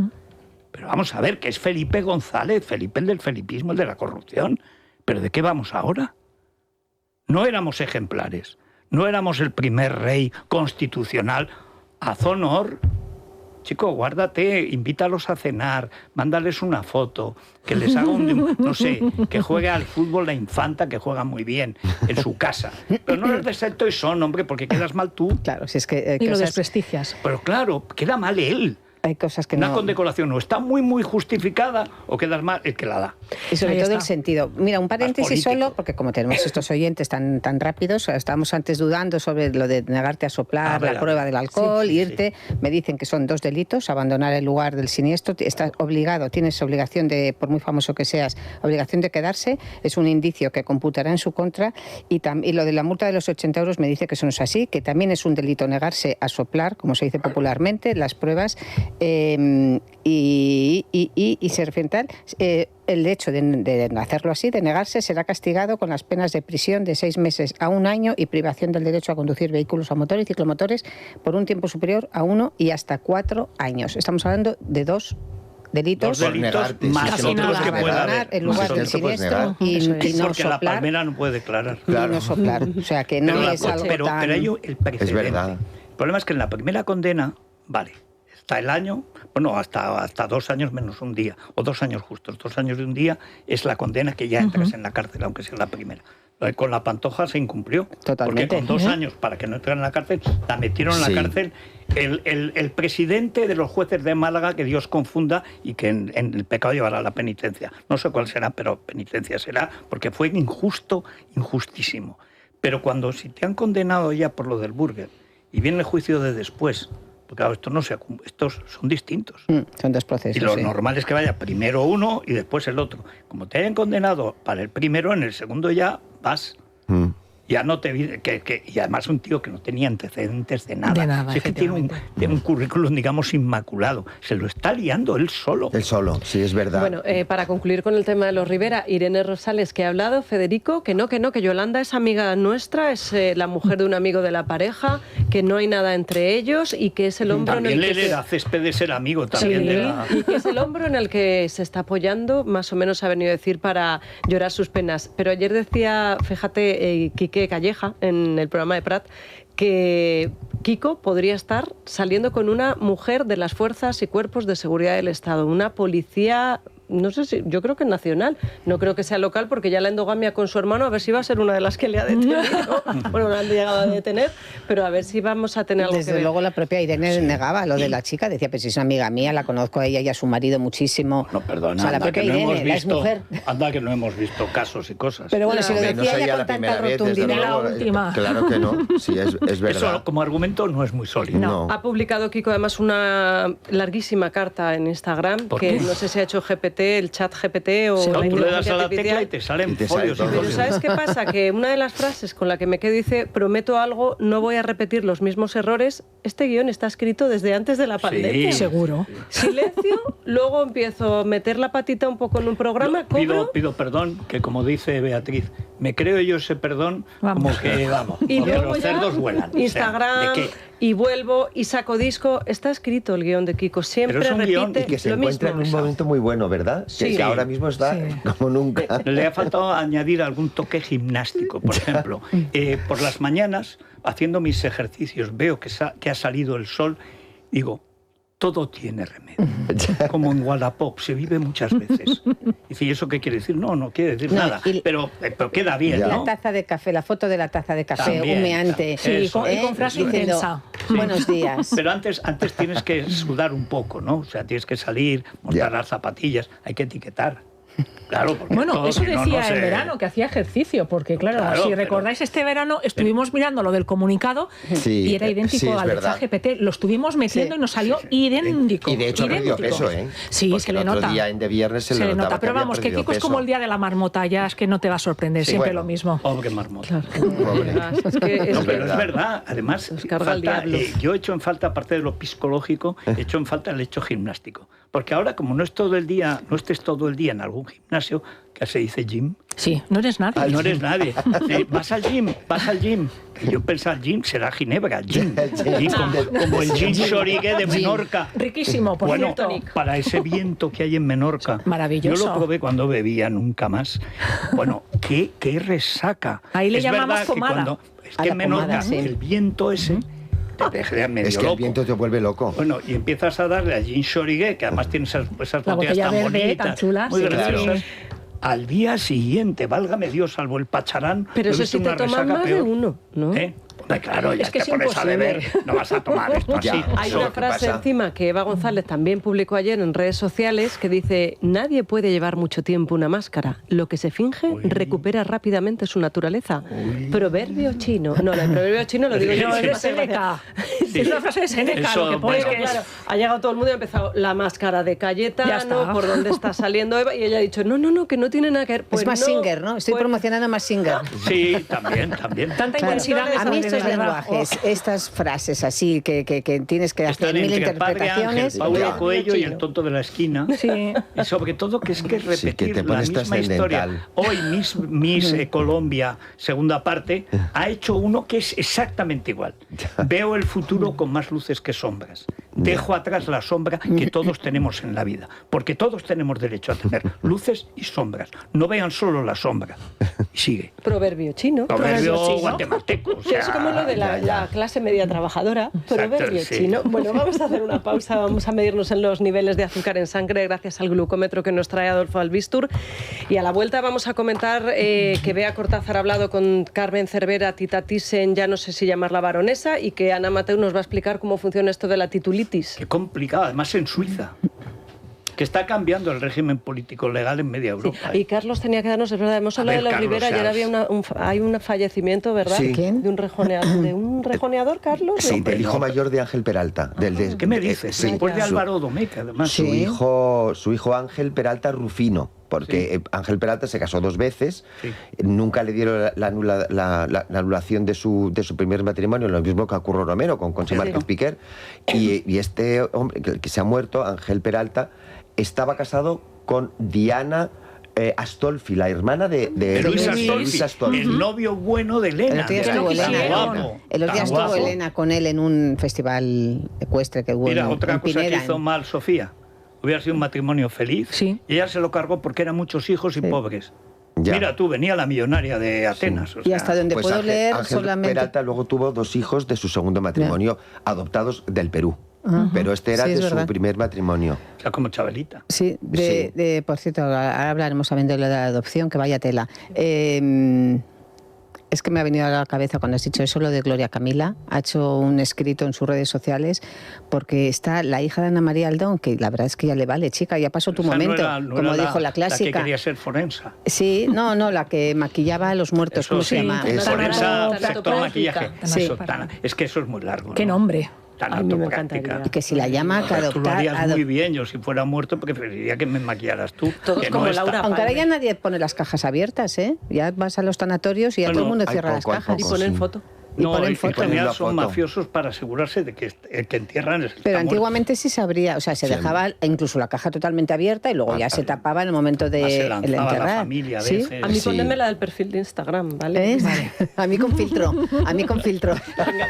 Pero vamos a ver, que es Felipe González, Felipe el del felipismo, el de la corrupción. ¿Pero de qué vamos ahora? No éramos ejemplares, no éramos el primer rey constitucional. Haz honor. Chico, guárdate, invítalos a cenar, mándales una foto, que les haga no sé, que juegue al fútbol la infanta, que juega muy bien, en su casa. Pero no les des el toisón, hombre, porque quedas mal tú. Claro, si es que... y lo desprestigias. Pero claro, queda mal él. Hay cosas que una condecoración o está muy, muy justificada o quedas mal el que la da. Y sobre todo el sentido. Mira, un paréntesis solo, porque como tenemos estos oyentes tan rápidos, estábamos antes dudando sobre lo de negarte a soplar, la prueba del alcohol, irte. Sí. Me dicen que son 2 delitos, abandonar el lugar del siniestro, estás obligado, tienes obligación de, por muy famoso que seas, obligación de quedarse, es un indicio que computará en su contra, y lo de la multa de los 80 euros me dice que eso no es así, que también es un delito negarse a soplar, como se dice popularmente, las pruebas. Y se refiere tal, el hecho de hacerlo así, de negarse, será castigado con las penas de prisión de 6 meses a 1 año y privación del derecho a conducir vehículos a motor y ciclomotores por un tiempo superior a 1 y hasta 4 años. Estamos hablando de 2 delitos, más que otros que puede haber en lugar del siniestro y no porque soplar, la palmera no puede declarar. Claro. Y no soplar. O sea, que no es algo pero hay el precedente. Es verdad. El problema es que en la primera condena, vale, está el año, bueno, hasta 2 años menos un día, o 2 años justos, 2 años de un día es la condena que ya entras en la cárcel, aunque sea la primera. Con la Pantoja se incumplió. Totalmente. Porque con 2 años, para que no entrara en la cárcel, la metieron en la cárcel el presidente de los jueces de Málaga, que Dios confunda, y que en el pecado llevará la penitencia. No sé cuál será, pero penitencia será, porque fue injusto, injustísimo. Pero si te han condenado ya por lo del burger, y viene el juicio de después, porque claro, estos son distintos. Son 2 procesos. Y lo normal es que vaya primero uno y después el otro. Como te hayan condenado para el primero, en el segundo ya vas. Ya no te y además un tío que no tenía antecedentes de nada. De nada, Si es que tiene un currículum, digamos, inmaculado. Se lo está liando él solo. Él solo, sí, es verdad. Bueno, para concluir con el tema de los Rivera, Irene Rosales, que ha hablado, Federico, que Yolanda es amiga nuestra, es la mujer de un amigo de la pareja, que no hay nada entre ellos y que es el hombro también en el que le da Céspedes ser amigo también de la... y que es el hombro en el que se está apoyando, más o menos ha venido a decir, para llorar sus penas. Pero ayer decía, fíjate, Quique Calleja, en el programa de Prat, que Kiko podría estar saliendo con una mujer de las fuerzas y cuerpos de seguridad del Estado, una policía, no sé si, yo creo que nacional, no creo que sea local, porque ya la endogamia con su hermano, a ver si va a ser una de las que le ha detenido. Bueno, no han llegado a detener, pero a ver si vamos a tener algo Desde que ver. luego la propia Irene negaba lo de la chica, decía, pues si es una amiga mía, la conozco a ella y a su marido muchísimo. No, perdona, o sea, la propia Irene, la exmujer. Anda que no hemos visto casos y cosas. Pero bueno, si lo Hombre, no decía sería ella la con tanta primera vez, desde rotundidad. luego. La última. Claro que no, sí, es verdad. Eso como argumento no es muy sólido. No. Ha publicado Kiko además una larguísima carta en Instagram, ¿Por que qué? no sé si ha hecho GPT, el chat GPT o Sí, la No, tú le das inteligencia a la tecla artificial. y te salen Y te folios. sale y todo. Pero folios. ¿sabes qué pasa? Que una de las frases con la que me quedo dice, prometo algo, no voy a repetir los mismos errores. Este guión está escrito desde antes de la pandemia. Sí. Seguro. Silencio, luego empiezo a meter la patita un poco en un programa, cobro Pido perdón, que como dice Beatriz, me creo yo ese perdón Vamos. como que, vamos, y porque luego los ya cerdos vuelan. O sea, Instagram ¿de qué? y vuelvo y saco disco. Está escrito el guión de Kiko, siempre Pero es un guión repite Y que se lo encuentra mismo. en un momento muy bueno, ¿verdad? Sí. Que ahora mismo está Sí. como nunca. Le ha faltado añadir algún toque gimnástico, por ejemplo. Por las mañanas, haciendo mis ejercicios, veo que ha salido el sol, digo, todo tiene remedio. Como en Wallapop, se vive muchas veces. Dice, ¿y eso qué quiere decir? No quiere decir No, nada, y- pero queda bien, Ya. La ¿no? taza de café, la foto de la taza de café También, humeante. sí, y con frase diciendo, intensa. buenos días. Pero antes tienes que sudar un poco, ¿no? O sea, tienes que salir, montar Ya. las zapatillas, hay que etiquetar. Claro, porque Bueno, todo, eso si no, decía no en se- verano, que hacía ejercicio, porque claro, Claro, si pero- recordáis este verano estuvimos mirando lo del comunicado Sí, y era idéntico sí, es al de verdad. ChatGPT. Lo estuvimos metiendo Sí. y nos salió idéntico. Y de hecho perdió idéntico. peso, ¿eh? Sí, Porque se le el otro nota. día en de viernes se le le notaba nota, que pero había vamos, que perdido Kiko es peso. como el día de la marmota, ya es que no te va a sorprender, Sí, siempre bueno. lo mismo. Pobre marmota. Pobre. Es que, es No, que- pero es verdad. Además, Nos carga el diablo. yo he hecho en falta, aparte de lo psicológico, he hecho en falta el hecho gimnástico. Porque ahora, como no estés todo el día en algún gimnasio, que se dice gym, Sí, no eres nadie. no eres nadie. Vas al gym. Que yo pensaba, gym será Ginebra, gym. Gym, como el gin Shorigue de Menorca. Riquísimo, por Bueno, cierto. para ese viento que hay en Menorca. Maravilloso. Yo lo probé cuando bebía, nunca más. Bueno, qué resaca. Ahí le Es llamamos verdad que pomada. cuando- es A que la en Menorca, pomada, sí. el viento ese te deja medio Es que loco. el viento te vuelve loco. Bueno, y empiezas a darle a gin Shorigue, que además tiene esas La botellas botella tan verde, bonitas, tan chulas, muy sí, graciosas. sí. Al día siguiente, válgame Dios, salvo el pacharán. Pero he eso visto sí te una toman resaca más de peor. uno, ¿no? ¿Eh? Hombre, claro, ya Es que te es pones a imposible. beber, no vas a tomar esto así. Ya. Hay Eso una es lo que frase pasa. encima que Eva González también publicó ayer en redes sociales que dice: nadie puede llevar mucho tiempo una máscara. Lo que se finge recupera rápidamente su naturaleza. Proverbio chino. No, el proverbio chino lo digo yo. No, es de me hace gracia. Seneca. Sí. Es una frase de Seneca, Eso, lo que pone bueno, que es... Claro, ha llegado todo el mundo y ha empezado la máscara de Ya Cayetano, está. por dónde está saliendo Eva, y ella ha dicho: no, que no tiene nada que ver. Pues es Massinger, ¿no? Estoy pues- promocionando Massinger. Sí, también. Tanta Claro, intensidad a mí estos de verdad. lenguajes, estas frases así que tienes que hacer Están mil entre el padre Ángel, interpretaciones. Paulo Ya. Coelho y el tonto de la esquina. Sí. Y sobre todo que es repetir Sí, que te la pones misma historia. trascendental. Hoy Miss Colombia, segunda parte, ha hecho uno que es exactamente igual. Veo el futuro con más luces que sombras. Dejo atrás la sombra que todos tenemos en la vida. Porque todos tenemos derecho a tener luces y sombras. No vean solo la sombra. Y sigue. Proverbio chino. Proverbio chino. guatemalteco. O Que sea, es como lo de la clase media trabajadora, proverbio sí. chino. Bueno, vamos a hacer una pausa, vamos a medirnos en los niveles de azúcar en sangre gracias al glucómetro que nos trae Adolfo Albistur. Y a la vuelta vamos a comentar que Bea Cortázar ha hablado con Carmen Cervera, Tita Thyssen, ya no sé si llamarla baronesa, y que Ana Mateu nos va a explicar cómo funciona esto de la titulitis. Qué complicado, además en Suiza. Que está cambiando el régimen político legal en media Europa. Y Carlos tenía que darnos, es verdad, hemos hablado ver, de los Carlos Rivera, ayer Sanz. había hay un fallecimiento, ¿verdad? Sí. ¿Quién? De un rejoneador, Carlos. Sí, hombre, del hijo no. mayor de Ángel Peralta. ¿Qué me dices? Sí, Después de su- Álvaro Domecq, además. Su hijo Ángel Peralta Rufino, porque Ángel Peralta se casó 2 veces, nunca le dieron la anulación de su primer matrimonio, lo mismo que a Curro Romero con Conchi Márquez Piquer, y este hombre que se ha muerto, Ángel Peralta, estaba casado con Diana Astolfi, la hermana de Luis Astolfi, el novio bueno de Elena. El otro día estuvo Elena con él en un festival ecuestre que hubo en otra cosa Pineda, que hizo mal Sofía. Hubiera sido un matrimonio feliz y ella se lo cargó porque eran muchos hijos y pobres. Mira tú, venía la millonaria de Atenas. O sea, y hasta donde puedo leer Ángel solamente... Peralta luego tuvo 2 hijos de su segundo matrimonio adoptados del Perú. Pero este era de su primer matrimonio. O sea, como Chabelita. Sí, por cierto, ahora hablaremos también de la adopción, que vaya tela. Es que me ha venido a la cabeza cuando has dicho eso, lo de Gloria Camila. Ha hecho un escrito en sus redes sociales porque está la hija de Ana María Aldón, que la verdad es que ya le vale, chica, ya pasó tu momento, como dijo la clásica. La que quería ser forensa. Sí, no, la que maquillaba a los muertos, ¿cómo se llama? Forensa, sector maquillaje. Es que eso es muy largo. ¿Qué nombre? A mí me encantaría. Que si la llama que tú lo harías muy bien. Yo si fuera muerto preferiría que me maquillaras tú. Todos como Laura. Aunque ahora ya nadie pone las cajas abiertas, ¿eh? Ya vas a los tanatorios y ya todo el mundo cierra las cajas. Y ponen foto. Y son mafiosos para asegurarse de que el que entierran es el Pero antiguamente sí se abría, o sea, se dejaba incluso la caja totalmente abierta y luego ya se tapaba en el momento de enterrar. La familia, a veces. A mí ponedme la del perfil de Instagram, ¿vale? Vale. A mí con filtro. Venga,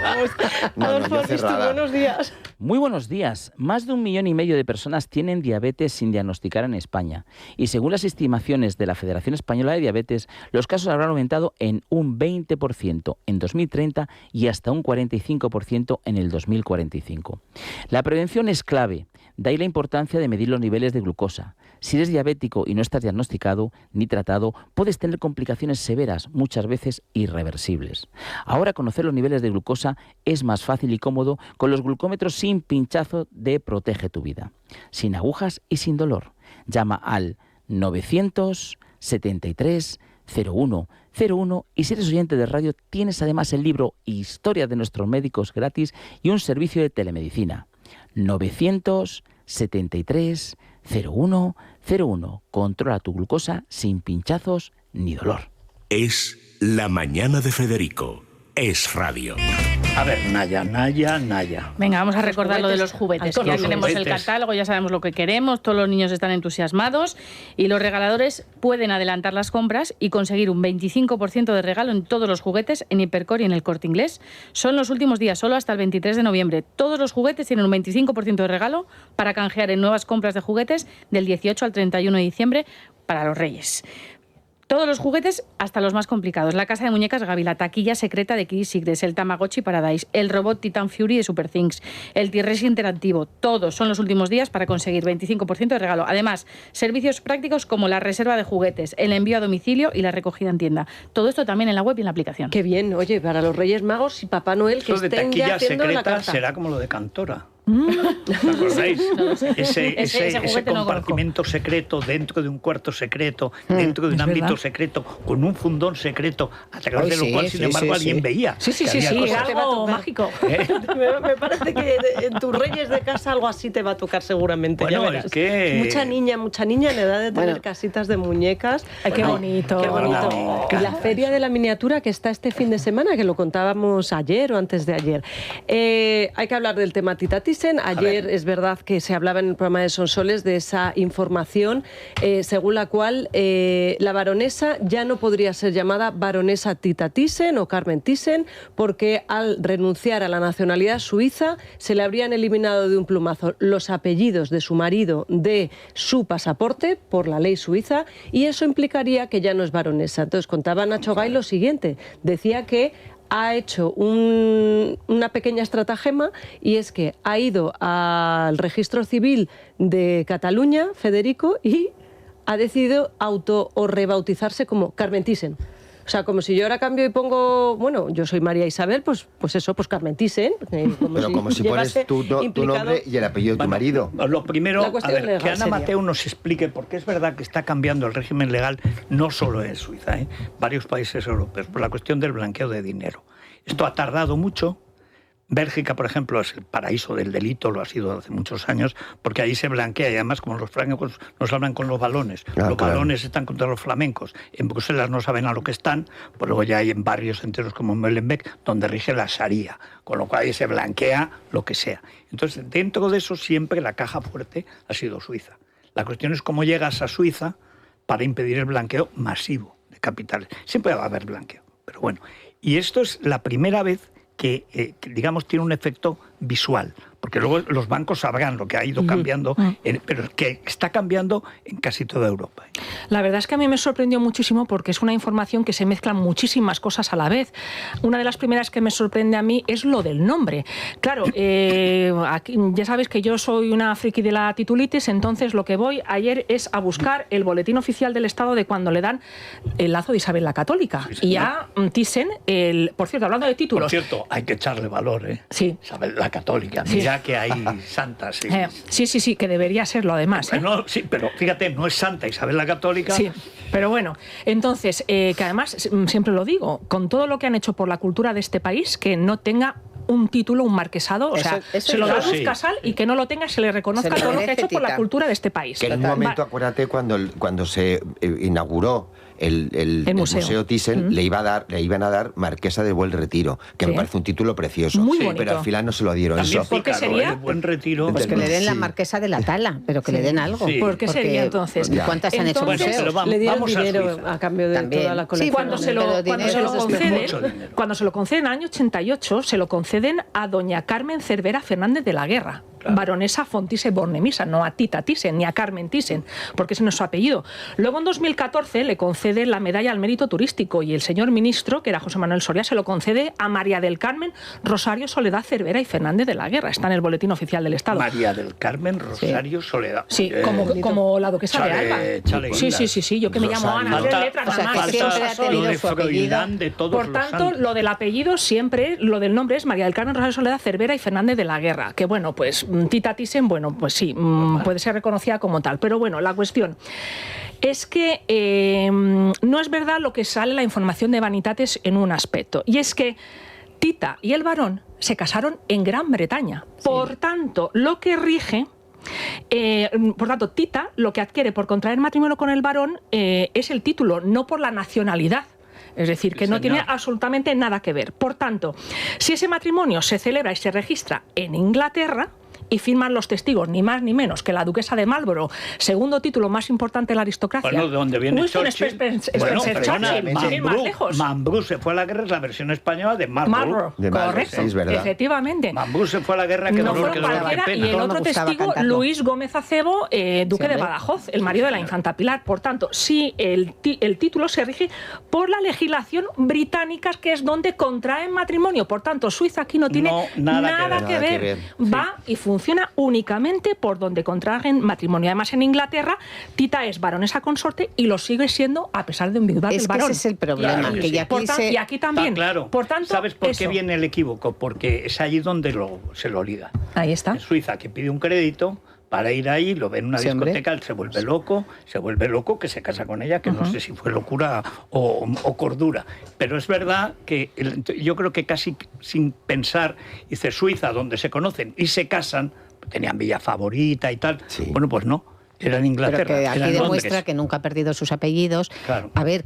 vamos. Buenos días. Muy buenos días. Más de 1,5 millones de personas tienen diabetes sin diagnosticar en España. Y según las estimaciones de la Federación Española de Diabetes, los casos habrán aumentado en un 20% en 2030 y hasta un 45% en el 2045. La prevención es clave, de ahí la importancia de medir los niveles de glucosa. Si eres diabético y no estás diagnosticado ni tratado, puedes tener complicaciones severas, muchas veces irreversibles. Ahora conocer los niveles de glucosa es más fácil y cómodo con los glucómetros sin pinchazo de Protege tu Vida, sin agujas y sin dolor. Llama al 973 0101 y si eres oyente de radio tienes además el libro Historia de nuestros médicos gratis y un servicio de telemedicina. 973 0101. Controla tu glucosa sin pinchazos ni dolor. Es La Mañana de Federico. Es radio. A ver, Naya. Venga, vamos a recordar lo de los juguetes. Ya tenemos el catálogo, ya sabemos lo que queremos, todos los niños están entusiasmados y los regaladores pueden adelantar las compras y conseguir un 25% de regalo en todos los juguetes en Hipercor y en el Corte Inglés. Son los últimos días, solo hasta el 23 de noviembre. Todos los juguetes tienen un 25% de regalo para canjear en nuevas compras de juguetes del 18 al 31 de diciembre para los Reyes. Todos los juguetes, hasta los más complicados. La casa de muñecas Gaby, la taquilla secreta de Kids Secrets, el Tamagotchi Paradise, el robot Titan Fury de Super Things, el T-Rex interactivo. Todos son los últimos días para conseguir 25% de regalo. Además, servicios prácticos como la reserva de juguetes, el envío a domicilio y la recogida en tienda. Todo esto también en la web y en la aplicación. Qué bien. Oye, para los Reyes Magos y Papá Noel que estén ya haciendo la carta. Será como lo de Cantora. ¿Acordáis? Ese compartimento secreto dentro de un cuarto secreto, dentro de un ámbito secreto, con un fundón secreto, a través de lo cual, sin embargo, alguien veía. Sí, algo mágico. Me parece que en tus Reyes de casa algo así te va a tocar seguramente. Bueno, ya verás. es que... Mucha niña en edad de tener casitas de muñecas. Ay, qué bonito. Qué bonito. Y la Feria de la Miniatura que está este fin de semana, que lo contábamos ayer o antes de ayer. Hay que hablar del tema Tita Thyssen. Ayer es verdad que se hablaba en el programa de Sonsoles de esa información según la cual la baronesa ya no podría ser llamada baronesa Tita Thyssen o Carmen Thyssen porque al renunciar a la nacionalidad suiza se le habrían eliminado de un plumazo los apellidos de su marido de su pasaporte por la ley suiza y eso implicaría que ya no es baronesa. Entonces contaba Nacho Gay lo siguiente, decía que ha hecho una pequeña estratagema y es que ha ido al registro civil de Cataluña, Federico, y ha decidido auto o rebautizarse como Carmen Thyssen. O sea, como si yo ahora cambio y pongo, bueno, yo soy María Isabel, pues Carmen Thyssen. Como si pones tu nombre y el apellido de tu marido. Lo primero, que Ana Mateu nos explique, porque es verdad que está cambiando el régimen legal, no solo en Suiza, varios países europeos, por la cuestión del blanqueo de dinero. Esto ha tardado mucho. Bélgica, por ejemplo, es el paraíso del delito, lo ha sido hace muchos años, porque ahí se blanquea, y además como los francos nos hablan con los balones, balones están contra los flamencos, en Bruselas no saben a lo que están, pues luego ya hay en barrios enteros como Molenbeek donde rige la Sharia, con lo cual ahí se blanquea lo que sea. Entonces, dentro de eso siempre la caja fuerte ha sido Suiza. La cuestión es cómo llegas a Suiza para impedir el blanqueo masivo de capitales. Siempre va a haber blanqueo, pero bueno. Y esto es la primera vez que digamos, tiene un efecto visual, porque luego los bancos sabrán lo que ha ido cambiando, pero que está cambiando en casi toda Europa. La verdad es que a mí me sorprendió muchísimo porque es una información que se mezclan muchísimas cosas a la vez. Una de las primeras que me sorprende a mí es lo del nombre. Claro, aquí, ya sabéis que yo soy una friki de la titulitis, entonces lo que voy ayer es a buscar el boletín oficial del Estado de cuando le dan el lazo de Isabel la Católica. Sí, y a Thyssen, por cierto, hablando de títulos... Por cierto, hay que echarle valor, ¿eh? Sí. Isabel la Católica, mira que hay santas. Sí, que debería serlo además. No, sí, pero fíjate, no es santa Isabel la Católica. Sí, pero bueno, entonces, que además, siempre lo digo, con todo lo que han hecho por la cultura de este país, que no tenga un título, un marquesado, o sea, se lo da Luz Casal y que no lo tenga, se le reconozca todo lo que ha hecho por la cultura de este país. Que en un momento, acuérdate, cuando se inauguró el museo Thyssen, le iban a dar Marquesa de Buen Retiro, que me parece un título precioso. Muy bonito. Pero al final no se lo dieron. También ¿Por qué sería? El Buen Retiro. Pues que le den la Marquesa de la Tala, pero que le den algo. Sí. ¿Por qué sería entonces? ¿Cuántas han hecho museos? Le dieron dinero a cambio de toda la colección. Sí, cuando se lo conceden en el año 88, se lo conceden a doña Carmen Cervera Fernández de la Guerra. Claro. Baronesa von Thyssen-Bornemisza, no a Tita Thyssen ni a Carmen Thyssen, porque ese no es su apellido. Luego en 2014 le concede la medalla al mérito turístico y el señor ministro, que era José Manuel Soria, se lo concede a María del Carmen Rosario Soledad Cervera y Fernández de la Guerra. Está en el boletín oficial del Estado. María del Carmen Rosario Soledad. Sí, como la duquesa de Alba. Sí, yo que me llamo Ana, de letras, nada más. Por tanto, lo del apellido siempre, lo del nombre es María del Carmen Rosario Soledad Cervera y Fernández de la Guerra, que bueno, pues Tita Thyssen, bueno, pues sí, puede ser reconocida como tal. Pero bueno, la cuestión es que no es verdad lo que sale la información de Vanitatis en un aspecto. Y es que Tita y el varón se casaron en Gran Bretaña. Sí. Por tanto, lo que rige... por tanto, Tita lo que adquiere por contraer matrimonio con el varón es el título, no por la nacionalidad. Es decir, que no tiene absolutamente nada que ver. Por tanto, si ese matrimonio se celebra y se registra en Inglaterra, y firman los testigos ni más ni menos que la duquesa de Marlborough, segundo título más importante de la aristocracia. Bueno, de donde viene Churchill. Marlborough se fue a la guerra, es la versión española de Marlborough. Correcto, sí, es verdad. Efectivamente. Marlborough se fue a la guerra, que dolor, que pena. Y el otro testigo, Luis Gómez Acebo, duque de Badajoz, el marido de la infanta Pilar. Por tanto, sí, el título se rige por la legislación británica, que es donde contraen matrimonio. Por tanto, Suiza aquí no tiene nada que ver. Va y funciona únicamente por donde contraen matrimonio. Además, en Inglaterra, Tita es baronesa consorte y lo sigue siendo a pesar de enviudar del varón. Ese es el problema. Claro, y aquí también. Claro. Por tanto, ¿sabes por qué viene el equívoco? Porque es allí donde se lo liga. Ahí está. En Suiza, que pide un crédito para ir ahí, lo ve en una discoteca, él se vuelve loco, que se casa con ella, que no sé si fue locura o cordura. Pero es verdad que yo creo que casi sin pensar, dice Suiza, donde se conocen y se casan, tenían villa favorita y tal. Sí. Bueno, pues no. Era en Inglaterra. Pero que aquí demuestra que nunca ha perdido sus apellidos. Claro. A ver,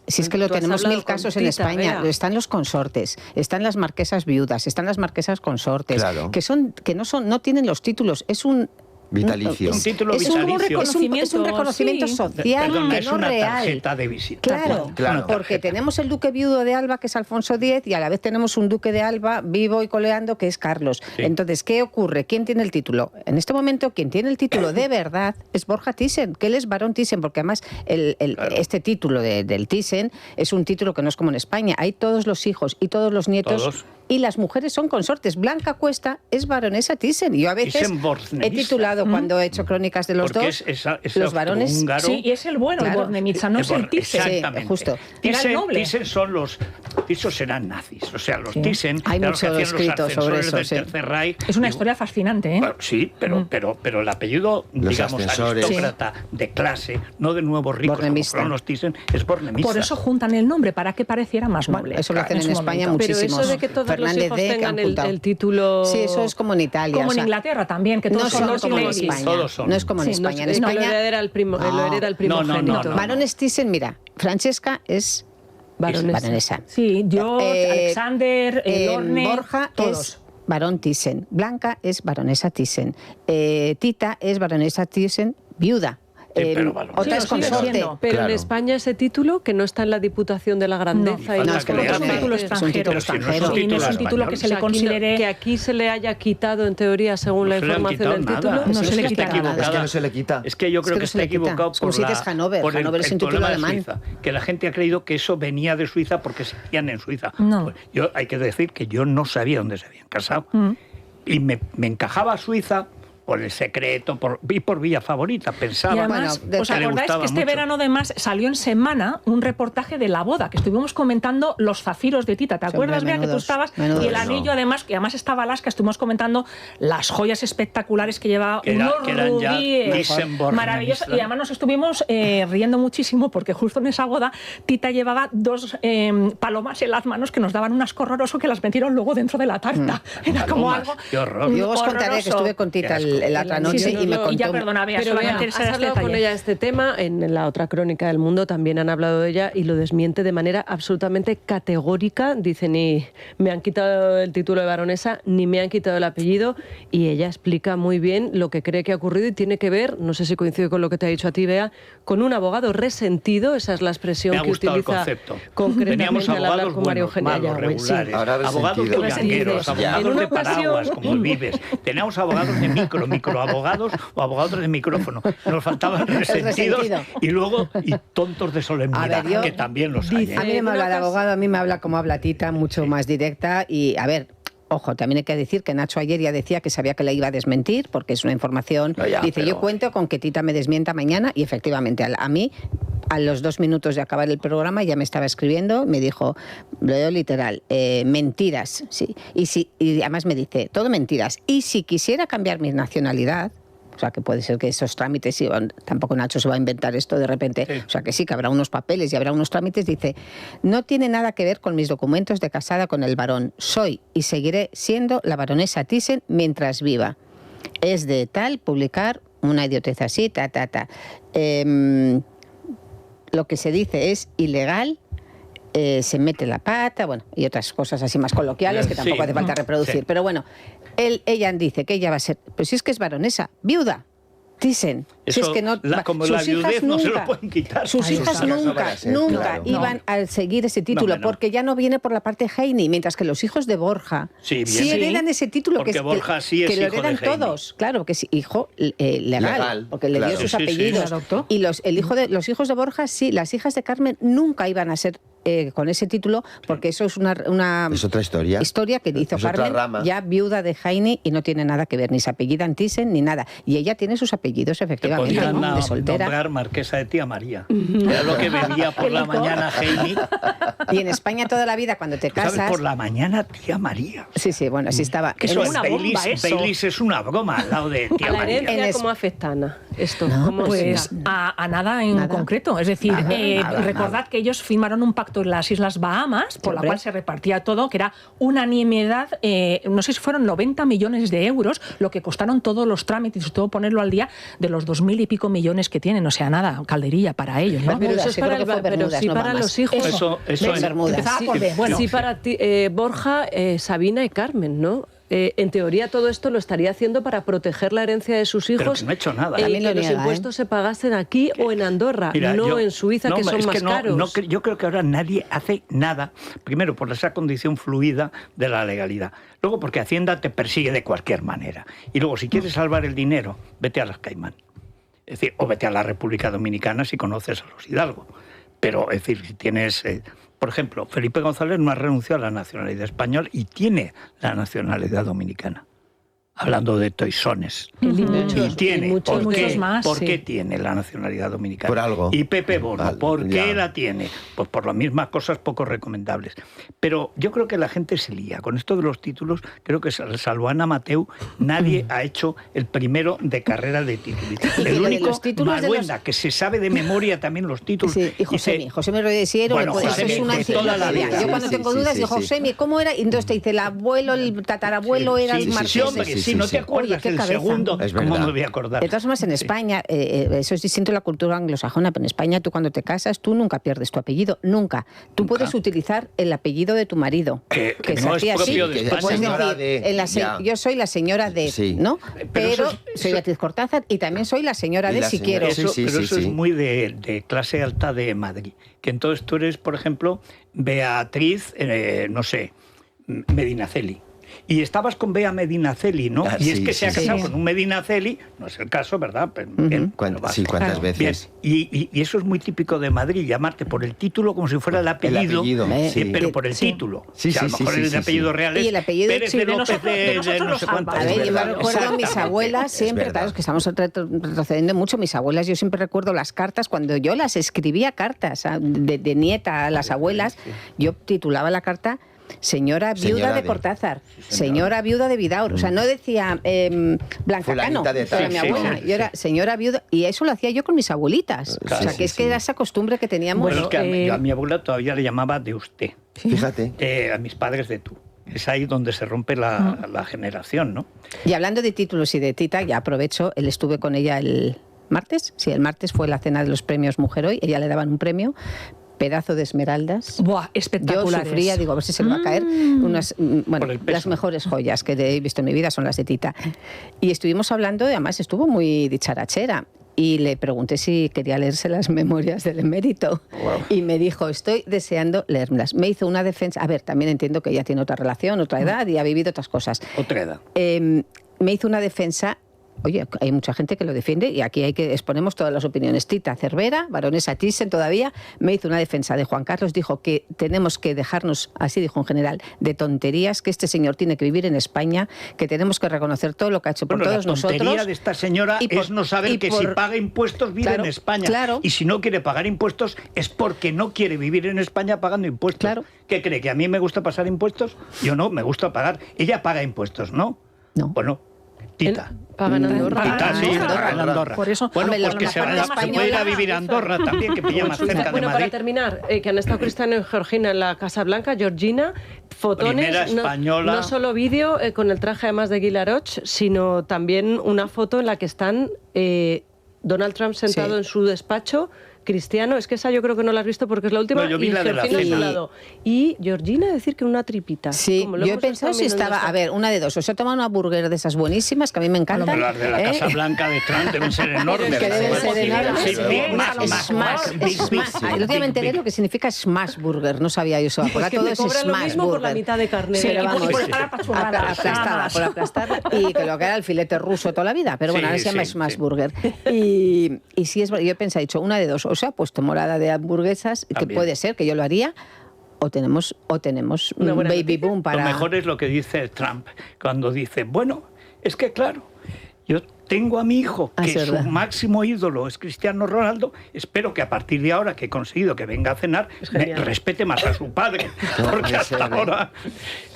si es que lo tenemos mil casos en España, están los consortes, están las marquesas viudas, están las marquesas consortes, claro, que no tienen los títulos, es un vitalicio. Un título vitalicio. Es un reconocimiento social, perdón, que es no una real. Tarjeta de visita. Claro, porque tenemos el duque viudo de Alba, que es Alfonso X, y a la vez tenemos un duque de Alba vivo y coleando, que es Carlos. Sí. Entonces, ¿qué ocurre? ¿Quién tiene el título? En este momento, quien tiene el título de verdad es Borja Thyssen, que él es barón Thyssen, porque además este título del Thyssen es un título que no es como en España. Hay todos los hijos y todos los nietos. Y las mujeres son consortes. Blanca Cuesta es baronesa Thyssen. Yo a veces he titulado, cuando he hecho crónicas de los dos, los varones... Húngaro, sí, y es el bueno, claro, el Bornemisza, no es el Thyssen. Exactamente. Sí, justo. Thyssen son los... Thyssen eran nazis. O sea, los Thyssen... Hay mucho escrito sobre eso. Es una historia fascinante, ¿eh? Bueno, sí, pero el apellido, digamos, aristócrata de clase, no de nuevos ricos, como fueron los Thyssen, es Bornemisza. Por eso juntan el nombre, para que pareciera más noble. Eso lo hacen en España muchísimos. Pero eso de que todas Fernández los hijos tengan el título... Sí, eso es como en Italia. Como en Inglaterra también, que todos son como en España. No es como en España. En España lo hereda el primogénito. Varones Thyssen, mira, Francesca es baronesa. Sí, George, Alexander, Lorne, Borja todos. Es barón Thyssen. Blanca es baronesa Thyssen. Tita es baronesa Thyssen, viuda. Otra es consorte. Pero en España ese título, que no está en la Diputación de la Grandeza, es un título extranjero. Y no es un título que se le considere... Que aquí se le haya quitado, en teoría, según la información del título. No se le quita nada. Es que no se le quita. Es que yo creo que está equivocado por Hannover es un título alemán. Que la gente ha creído que eso venía de Suiza porque se hacían en Suiza. No. Hay que decir que yo no sabía dónde se habían casado. Y me encajaba Suiza por el secreto y por Villa Favorita, pensaba. Y además, ¿os acordáis que este verano además salió en Semana un reportaje de la boda, que estuvimos comentando los zafiros de Tita? ¿Te acuerdas, Bea, que tú estabas? Y el anillo, además, que además estaba Alaska, estuvimos comentando las joyas espectaculares que llevaba, unos rubíes maravillosos. Y además nos estuvimos riendo muchísimo porque justo en esa boda Tita llevaba 2 palomas en las manos que nos daban un asco horroroso que las metieron luego dentro de la tarta. Era como algo... Qué horror. Yo os contaré que estuve con Tita la otra noche y me contó... Ya, perdona, Bea, pero has hablado con ella de este tema, en la otra crónica del Mundo también han hablado de ella y lo desmiente de manera absolutamente categórica. Dice, ni me han quitado el título de baronesa, ni me han quitado el apellido, y ella explica muy bien lo que cree que ha ocurrido y tiene que ver, no sé si coincide con lo que te ha dicho a ti, Bea, con un abogado resentido, esa es la expresión que utiliza concretamente al hablar con María Eugenia Yagüe. Sí. Abogados de gangueros, abogados de paraguas, como el Vives. Teníamos abogados de microabogados o abogados de micrófono. Nos faltaban resentidos y luego tontos de solemnidad, que también los hay. A mí no me habla de abogado, a mí me habla como habla Tita, mucho más directa. Y a ver, ojo, también hay que decir que Nacho ayer ya decía que sabía que le iba a desmentir, porque es una información... yo cuento con que Tita me desmienta mañana, y efectivamente a mí, a los 2 minutos de acabar el programa, ya me estaba escribiendo, me dijo, lo leo literal, mentiras, sí. Y además me dice, todo mentiras. Y si quisiera cambiar mi nacionalidad... O sea, que puede ser que esos trámites, tampoco Nacho se va a inventar esto de repente, o sea, que sí, que habrá unos papeles y habrá unos trámites. Dice, no tiene nada que ver con mis documentos de casada con el varón. Soy y seguiré siendo la baronesa Thyssen mientras viva. Es de tal publicar una idiotez así, lo que se dice es ilegal, se mete la pata, bueno, y otras cosas así más coloquiales que tampoco hace falta reproducir. Sí. Pero bueno, ella dice que ella va a ser, pero si es que es baronesa, viuda, Thyssen. Si es que no, como la viudez no se lo pueden quitar. Sus hijas nunca iban a seguir ese título, porque ya no viene por la parte Heine, mientras que los hijos de Borja sí heredan ese título, porque Borja sí es que lo heredan todos. Claro, que es hijo legal, porque le dio sus apellidos. Y los hijos de Borja sí, las hijas de Carmen nunca iban a ser con ese título, porque eso es una es otra historia que hizo Carmen, ya viuda de Heine, y no tiene nada que ver, ni se apellidan Thyssen ni nada. Y ella tiene sus apellidos, efectivamente, ¿no? De soltera. Nombrar marquesa de Tía María. Era lo que bebía por la mañana Heine. Y en España toda la vida, cuando te casas... ¿Sabes? Por la mañana Tía María. Sí, bueno, así estaba. Que eso es una bomba, eso. Baileys es una broma al lado de Tía María. ¿A la herencia cómo afecta, Ana, esto? Pues a nada en concreto. Es decir, recordad que ellos firmaron un pacto en las Islas Bahamas, por la cual se repartía todo, que era una nimiedad, no sé si fueron 90 millones de euros, lo que costaron todos los trámites y todo ponerlo al día de los 2.000 y pico millones que tienen. O sea, nada, calderilla para ellos, ¿no? Pero eso es para, para los hijos. Eso en Bermudas. Sí, para ti, Borja, Sabina y Carmen, ¿no? En teoría todo esto lo estaría haciendo para proteger la herencia de sus hijos. Pero que no ha hecho nada. Que los impuestos se pagasen aquí o en Andorra, no en Suiza, que son más caros. Yo creo que ahora nadie hace nada, primero por esa condición fluida de la legalidad, luego porque Hacienda te persigue de cualquier manera, y luego si quieres salvar el dinero, vete a las Caimán. Es decir, o vete a la República Dominicana si conoces a los Hidalgo. Pero, es decir, si tienes... por ejemplo, Felipe González no ha renunciado a la nacionalidad española y tiene la nacionalidad dominicana. hablando de toisones. Y tiene, ¿por qué tiene la nacionalidad dominicana? Por algo. Y Pepe Bono, ¿por qué la tiene? Pues por las mismas cosas poco recomendables. Pero yo creo que la gente se lía. Con esto de los títulos, creo que salvo Ana Mateu, nadie ha hecho el primero de carrera de títulos. El único, Maluenda, que se sabe de memoria también los títulos. Sí, y Josemi Rodesiero, bueno, eso es una enciclopedia. Yo cuando tengo dudas digo, Josemi, ¿cómo era? Y entonces te dice, el abuelo, el tatarabuelo era el marqués. Sí, no te acuerdas del segundo, ¿cómo me voy a acordar? De todas formas, en España, eso es distinto a la cultura anglosajona, pero en España tú cuando te casas, tú nunca pierdes tu apellido, nunca. Tú puedes utilizar el apellido de tu marido. Que no es propio de España. Yo soy la señora de, ¿no? Pero soy Beatriz Cortázar y también soy la señora de si quiero. Pero eso es muy de clase alta de Madrid. Que entonces tú eres, por ejemplo, Beatriz, no sé, Medinaceli. Y estabas con Bea Medinaceli, ¿no? Y es que se ha casado con un Medinaceli, no es el caso, ¿verdad? Pero, bien, ¿cuántas veces? Y eso es muy típico de Madrid, llamarte por el título como si fuera el apellido, pero por el título. A lo mejor el apellido real es Pérez de López de no sé cuántas. A ver, yo me recuerdo a mis abuelas siempre, claro, es que estamos retrocediendo mucho, mis abuelas, yo siempre recuerdo las cartas, cuando yo las escribía cartas de nieta a las abuelas, yo titulaba la carta Señora viuda de Cortázar, señora viuda de Vidaur. O sea, no decía Blanca Cano, era mi abuela. Yo era señora viuda, y eso lo hacía yo con mis abuelitas. O sea, que es que era esa costumbre que teníamos. Bueno, es que a mi abuela todavía le llamaba de usted. Fíjate. A mis padres de tú. Es ahí donde se rompe la generación, ¿no? Y hablando de títulos y de Tita, ya aprovecho, estuve con ella el martes. Sí, el martes fue la cena de los premios Mujer Hoy. Ella le daban un premio. Pedazo de esmeraldas. ¡Buah, espectaculares! Yo sufría, digo, a ver si se le va a caer. Las mejores joyas que he visto en mi vida son las de Tita. Y estuvimos hablando, y además estuvo muy dicharachera. Y le pregunté si quería leerse las memorias del emérito. Wow. Y me dijo, estoy deseando leérmelas. Me hizo una defensa. A ver, también entiendo que ella tiene otra relación, otra edad y ha vivido otras cosas. Otra edad. Me hizo una defensa. Oye, hay mucha gente que lo defiende y aquí exponemos todas las opiniones. Tita Cervera, baronesa Thyssen todavía, me hizo una defensa de Juan Carlos, dijo que tenemos que dejarnos, así dijo en general, de tonterías, que este señor tiene que vivir en España, que tenemos que reconocer todo lo que ha hecho por todos nosotros. La tontería de esta señora es no saber que si paga impuestos vive en España. Claro. Y si no quiere pagar impuestos es porque no quiere vivir en España pagando impuestos. Claro. ¿Qué cree? ¿Que a mí me gusta pasar impuestos? Yo no, me gusta pagar. Ella paga impuestos, ¿no? No. Bueno, Tita. Pagan Andorra. Tita, sí, pagan Andorra. Por eso, bueno, pues que se puede ir a vivir a Andorra también, que pilla más cerca de Madrid. Bueno, para terminar, que han estado Cristiano y Georgina en la Casa Blanca, Georgina, fotones, primera española. No solo vídeo con el traje además de Guy Laroche, sino también una foto en la que están Donald Trump sentado en su despacho, Cristiano, es que esa yo creo que no la has visto porque es la última, yo vi la de la Georgina a su lado. Y Georgina decir que una tripita. Sí, yo he pensado si estaba, a ver, una de dos, o se ha tomado una burger de esas buenísimas que a mí me encantan. Las de la Casa Blanca de Trump deben ser enormes. Que deben ser enormes. El otro día me enteré lo que significa smash burger, no sabía yo eso. Por todo es smash lo mismo burger. Por la mitad de carne. Sí, pero vamos, por aplastar y que lo que era el filete ruso toda la vida, pero bueno, ahora se llama smash burger. Y sí, yo he pensado, he dicho, una de dos, o sea, puesto morada de hamburguesas, que puede ser, que yo lo haría, o tenemos un baby boom para... Lo mejor es lo que dice Trump, cuando dice, bueno, es que claro, yo tengo a mi hijo, que su máximo ídolo es Cristiano Ronaldo, espero que a partir de ahora que he conseguido que venga a cenar, me respete más a su padre, porque hasta ahora...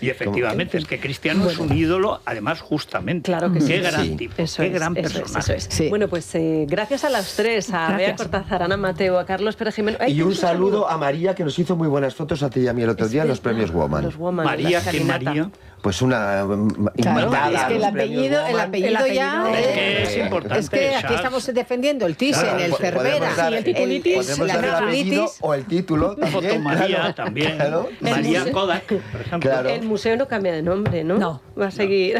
Y efectivamente, es que Cristiano es un ídolo, además, justamente. Claro que sí. Qué gran tipo, qué gran personaje. Sí. Bueno, pues gracias a las tres, a Bea Cortázar, a Ana Mateu, a Carlos Pérez Jimeno. Y un saludo a María, que nos hizo muy buenas fotos a ti y a mí el otro día en los premios Woman. Los Woman. María, ¿qué María? Pues una invitada. Es que el apellido ya... Es importante. Es que aquí estamos defendiendo el Thyssen, el Cervera, el titulitis, la titulitis o el título también. Fotomaría también. Claro. María Kodak, por ejemplo. Claro. El museo no cambia de nombre, ¿no? No. Va a seguir.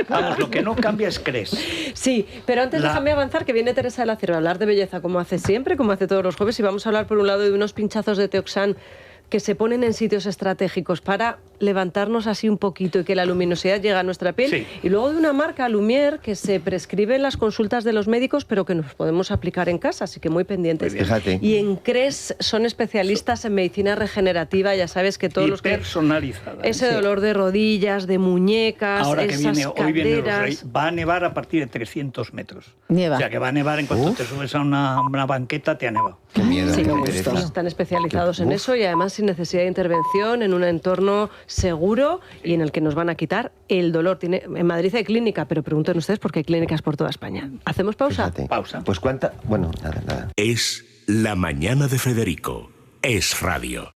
Vamos, lo que no cambia es Cres. Sí, pero antes déjame avanzar, que viene Teresa de la Cierva a hablar de belleza, como hace siempre, como hace todos los jueves, y vamos a hablar por un lado de unos pinchazos de Teoxan que se ponen en sitios estratégicos para levantarnos así un poquito y que la luminosidad llegue a nuestra piel. Sí. Y luego de una marca, Lumière, que se prescribe en las consultas de los médicos, pero que nos podemos aplicar en casa, así que muy pendientes. Fíjate. Y en CRES son especialistas en medicina regenerativa, ya sabes que todos los que... personalizada. Ese dolor de rodillas, de muñecas, ahora que esas hoy caderas... viene los Reyes, va a nevar a partir de 300 metros. Nieva. O sea, que va a nevar en cuanto te subes a una banqueta, te ha nevado. Qué miedo. Sí, están especializados en eso y además sin necesidad de intervención, en un entorno seguro y en el que nos van a quitar el dolor. En Madrid hay clínica, pero pregunten ustedes porque hay clínicas por toda España. ¿Hacemos pausa? Fíjate. Pausa. Pues cuánta... Bueno, nada. Es La Mañana de Federico. Es radio.